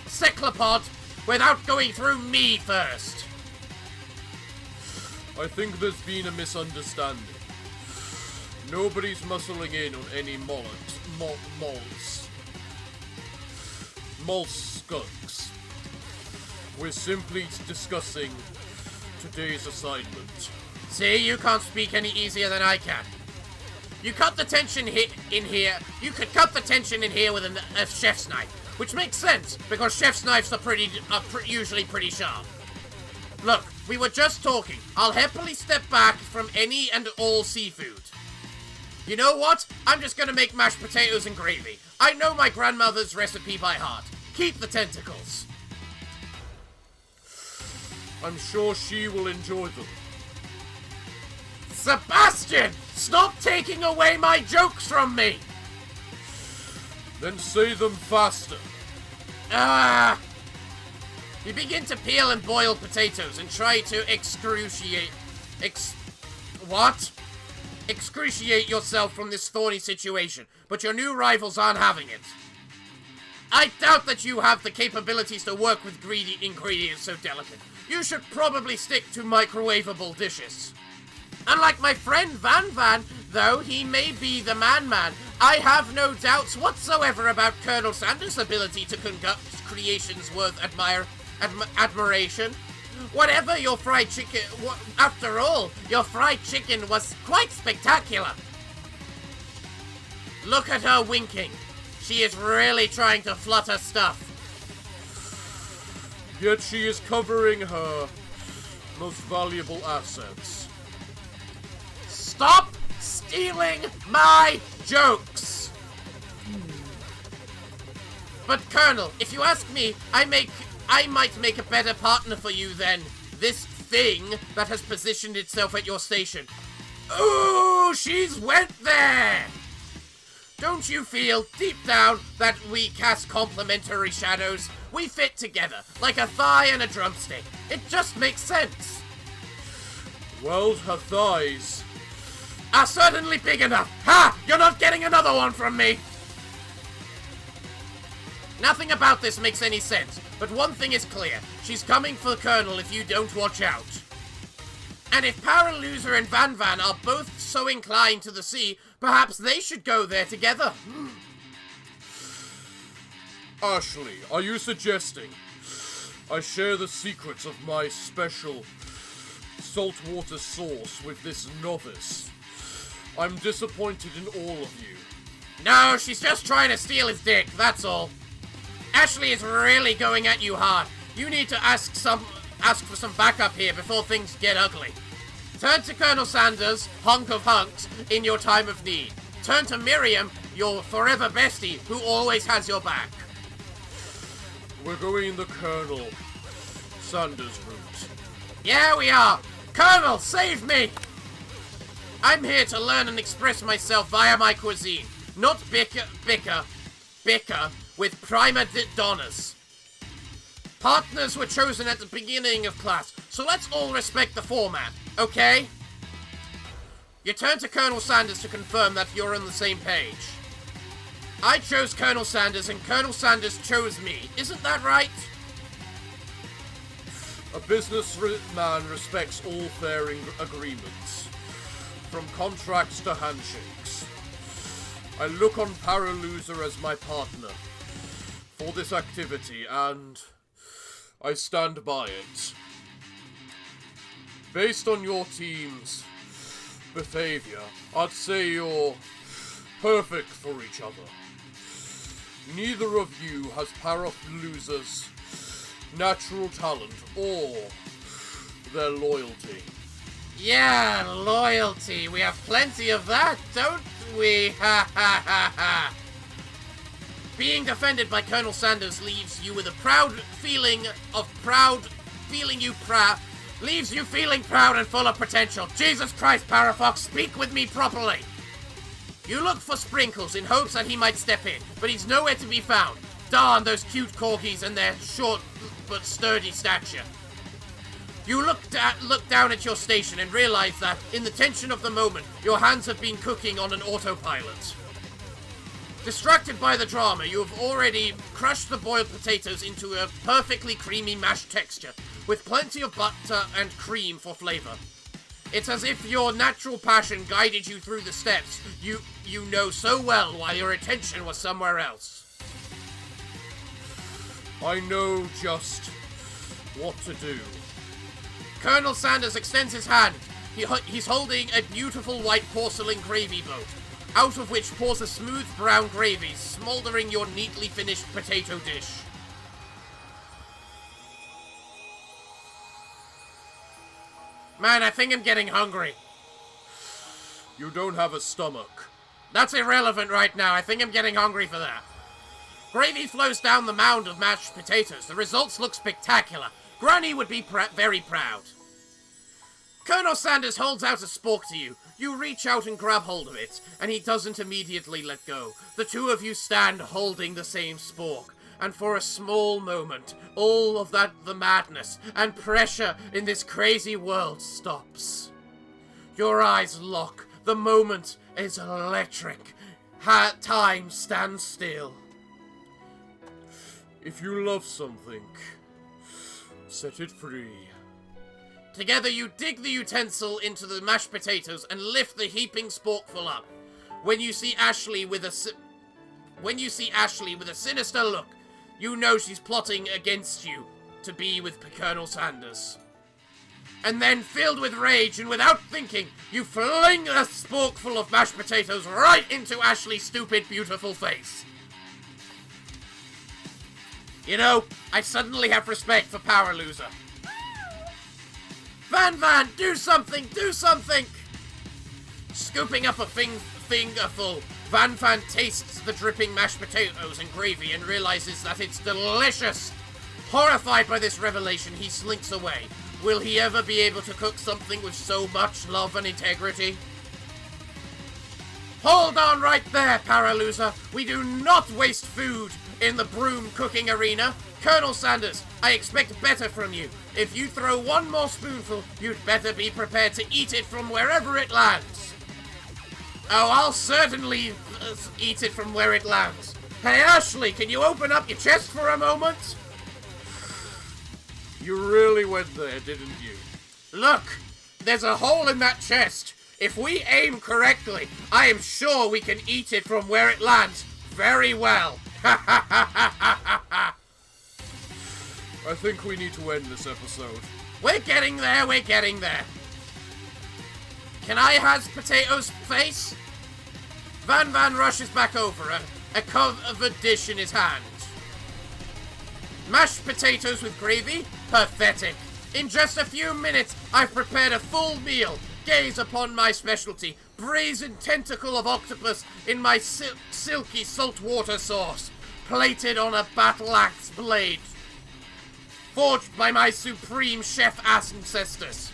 cephalopod without going through me first. I think there's been a misunderstanding. Nobody's muscling in on any mollusks. We're simply discussing today's assignment. See, you can't speak any easier than I can. You cut the tension in here. You could cut the tension in here with a chef's knife, which makes sense because chef's knives are usually pretty sharp. Look, we were just talking. I'll happily step back from any and all seafood. You know what? I'm just gonna make mashed potatoes and gravy. I know my grandmother's recipe by heart. Keep the tentacles. I'm sure she will enjoy them. Sebastian! Stop taking away my jokes from me! Then say them faster. You begin to peel and boil potatoes and try to excruciate yourself from this thorny situation, but your new rivals aren't having it. I doubt that you have the capabilities to work with greedy ingredients so delicate. You should probably stick to microwavable dishes. Unlike my friend Van, though he may be the man, I have no doubts whatsoever about Colonel Sanders' ability to conduct creations worth admiration. Whatever your fried chicken... After all, your fried chicken was quite spectacular. Look at her winking. She is really trying to flutter stuff. Yet she is covering her most valuable assets. Stop stealing my jokes! But Colonel, if you ask me, I might make a better partner for you than this thing that has positioned itself at your station. Ooh, she's went there! Don't you feel, deep down, that we cast complementary shadows? We fit together, like a thigh and a drumstick. It just makes sense. Well, her thighs are certainly big enough. Ha! You're not getting another one from me! Nothing about this makes any sense, but one thing is clear. She's coming for the Colonel if you don't watch out. And if Paraloser and Van are both so inclined to the sea, perhaps they should go there together. Ashley, are you suggesting I share the secrets of my special saltwater sauce with this novice. I'm disappointed in all of you. No, she's just trying to steal his dick, that's all. Ashley is really going at you hard. You need to ask for some backup here before things get ugly. Turn to Colonel Sanders, hunk of hunks, in your time of need. Turn to Miriam, your forever bestie, who always has your back. We're going the Colonel Sanders route. Yeah, we are. Colonel, save me! I'm here to learn and express myself via my cuisine, not bicker with prima donnas. Partners were chosen at the beginning of class, so let's all respect the format, okay? You turn to Colonel Sanders to confirm that you're on the same page. I chose Colonel Sanders and Colonel Sanders chose me. Isn't that right? A businessman respects all fair agreements, from contracts to handshakes. I look on Paraloser as my partner for this activity, and I stand by it. Based on your team's behavior, I'd say you're perfect for each other. Neither of you has Paraloser's natural talent or their loyalty. Yeah, loyalty. We have plenty of that, don't we? Ha ha ha ha. Being defended by Colonel Sanders leaves you with a leaves you feeling proud and full of potential. Jesus Christ, Parafox, speak with me properly. You look for Sprinkles in hopes that he might step in, but he's nowhere to be found. Darn those cute corgis and their short but sturdy stature. You look down at your station and realize that, in the tension of the moment, your hands have been cooking on an autopilot. Distracted by the drama, you have already crushed the boiled potatoes into a perfectly creamy mashed texture, with plenty of butter and cream for flavor. It's as if your natural passion guided you through the steps you know so well while your attention was somewhere else. I know just what to do. Colonel Sanders extends his hand. He's holding a beautiful white porcelain gravy boat, out of which pours a smooth brown gravy, smoldering your neatly finished potato dish. Man, I think I'm getting hungry. You don't have a stomach. That's irrelevant right now. I think I'm getting hungry for that. Gravy flows down the mound of mashed potatoes. The results look spectacular. Granny would be very proud. Colonel Sanders holds out a spork to you. You reach out and grab hold of it, and he doesn't immediately let go. The two of you stand holding the same spork, and for a small moment, all of the madness and pressure in this crazy world stops. Your eyes lock. The moment is electric. Time stands still. If you love something, set it free. Together you dig the utensil into the mashed potatoes and lift the heaping sporkful up. When you see Ashley with a sinister look, you know she's plotting against you to be with Colonel Sanders. And then, filled with rage and without thinking, you fling a sporkful of mashed potatoes right into Ashley's stupid, beautiful face. You know, I suddenly have respect for Paraloser. Van, do something, do something! Scooping up a fingerful, Van tastes the dripping mashed potatoes and gravy and realizes that it's delicious. Horrified by this revelation, he slinks away. Will he ever be able to cook something with so much love and integrity? Hold on right there, Paraloser. We do not waste food in the broom cooking arena. Colonel Sanders, I expect better from you. If you throw one more spoonful, you'd better be prepared to eat it from wherever it lands. Oh, I'll certainly eat it from where it lands. Hey, Ashley, can you open up your chest for a moment? You really went there, didn't you? Look, there's a hole in that chest. If we aim correctly, I am sure we can eat it from where it lands very well. Ha ha ha ha ha ha. I think we need to end this episode. We're getting there, we're getting there. Can I has Potato's face? Van rushes back over, a covered dish in his hand. Mashed potatoes with gravy? Pathetic. In just a few minutes, I've prepared a full meal. Gaze upon my specialty, brazen tentacle of octopus in my silky saltwater sauce, plated on a battle axe blade, forged by my supreme chef ancestors.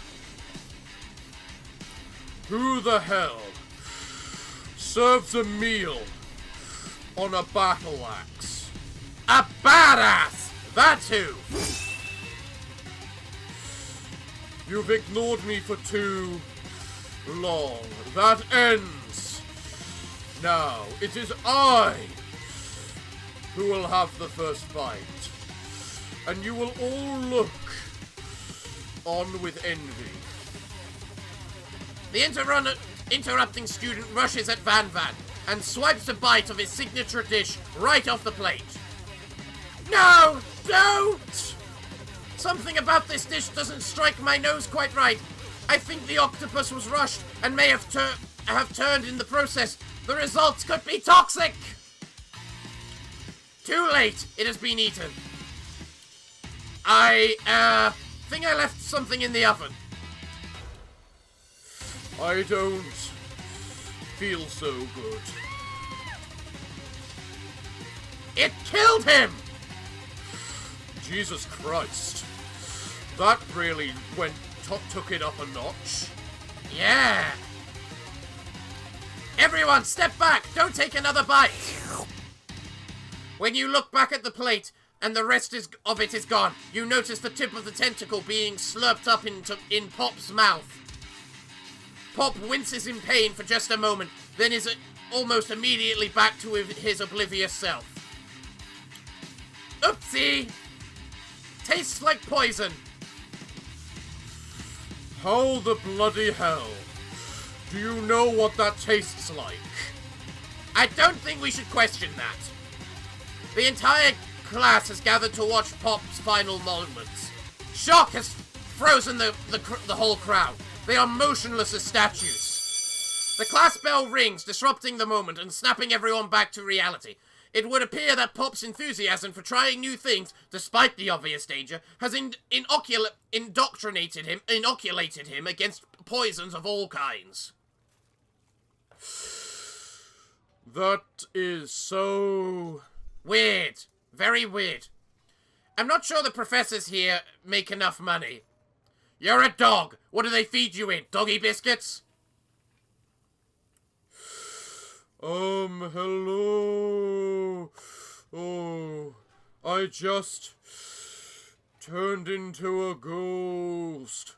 Who the hell serves a meal on a battle axe? A badass! That's who! You've ignored me for too long. That ends. Now, it is I who will have the first bite. And you will all look on with envy. The interrupting student rushes at Van and swipes a bite of his signature dish right off the plate. No! Don't! Something about this dish doesn't strike my nose quite right. I think the octopus was rushed and may have turned in the process. The results could be toxic! Too late. It has been eaten. I think I left something in the oven. I don't feel so good. It killed him! Jesus Christ. That really took it up a notch. Yeah. Everyone, step back. Don't take another bite. When you look back at the plate and the rest of it is gone, you notice the tip of the tentacle being slurped up in Pop's mouth. Pop winces in pain for just a moment, then is almost immediately back to his oblivious self. Oopsie! Tastes like poison. How the bloody hell do you know what that tastes like? I don't think we should question that. The entire class has gathered to watch Pop's final moments. Shock has frozen the whole crowd. They are motionless as statues. The class bell rings, disrupting the moment and snapping everyone back to reality. It would appear that Pop's enthusiasm for trying new things, despite the obvious danger, has inoculated him against poisons of all kinds. That is so... weird. Very weird. I'm not sure the professors here make enough money. You're a dog. What do they feed you in? Doggy biscuits? Hello. Oh, I just turned into a ghost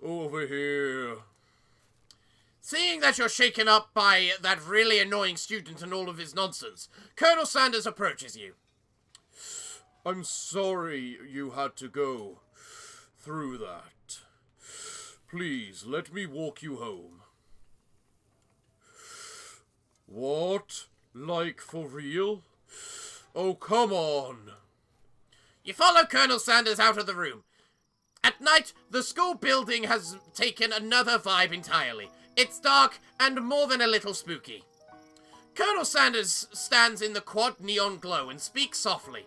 over here. Seeing that you're shaken up by that really annoying student and all of his nonsense, Colonel Sanders approaches you. I'm sorry you had to go through that. Please, let me walk you home. What? Like, for real? Oh, come on. You follow Colonel Sanders out of the room. At night, the school building has taken another vibe entirely. It's dark and more than a little spooky. Colonel Sanders stands in the quad neon glow and speaks softly.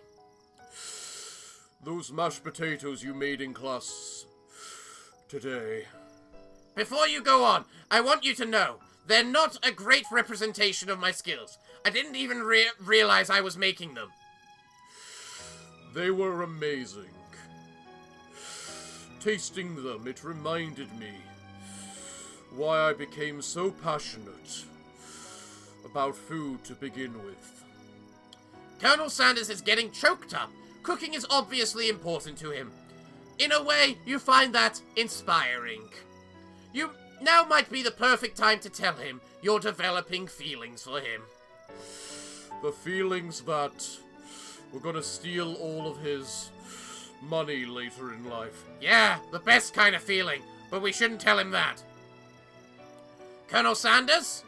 Those mashed potatoes you made in class today. Before you go on, I want you to know, they're not a great representation of my skills. I didn't even realize I was making them. They were amazing. Tasting them, it reminded me why I became so passionate about food to begin with. Colonel Sanders is getting choked up. Cooking is obviously important to him. In a way, you find that inspiring. You now might be the perfect time to tell him you're developing feelings for him. The feelings that we're gonna steal all of his money later in life. Yeah, the best kind of feeling, but we shouldn't tell him that. Colonel Sanders?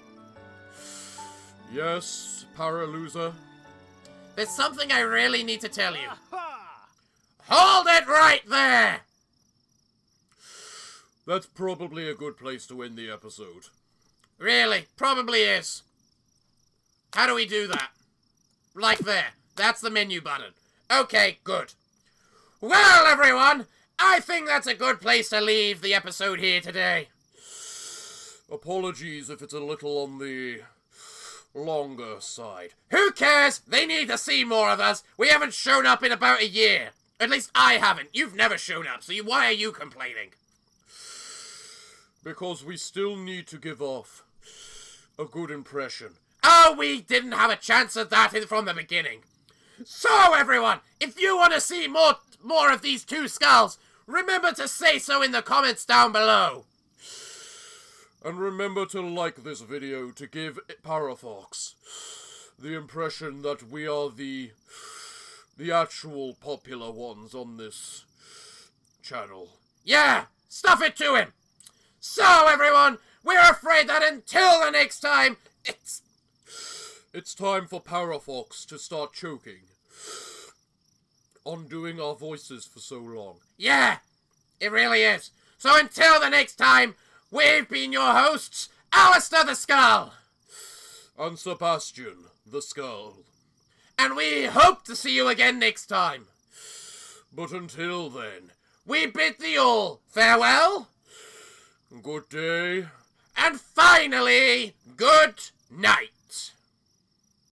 Yes, Paraloser? There's something I really need to tell you. Hold it right there! That's probably a good place to end the episode. Really, probably is. How do we do that? Like there. That's the menu button. Okay, good. Well, everyone, I think that's a good place to leave the episode here today. Apologies if it's a little on the longer side. Who cares? They need to see more of us. We haven't shown up in about a year. At least I haven't. You've never shown up, so why are you complaining? Because we still need to give off a good impression. Oh, we didn't have a chance at that from the beginning. So, everyone, if you want to see more of these two skulls, remember to say so in the comments down below. And remember to like this video to give Parafox the impression that we are the actual popular ones on this channel. Yeah, stuff it to him. So, everyone, we're afraid that until the next time, it's time for Parafox to start choking on doing our voices for so long. Yeah, it really is. So until the next time, we've been your hosts, Alistair the Skull. And Sebastian the Skull. And we hope to see you again next time. But until then, we bid thee all farewell. Good day. And finally, good night.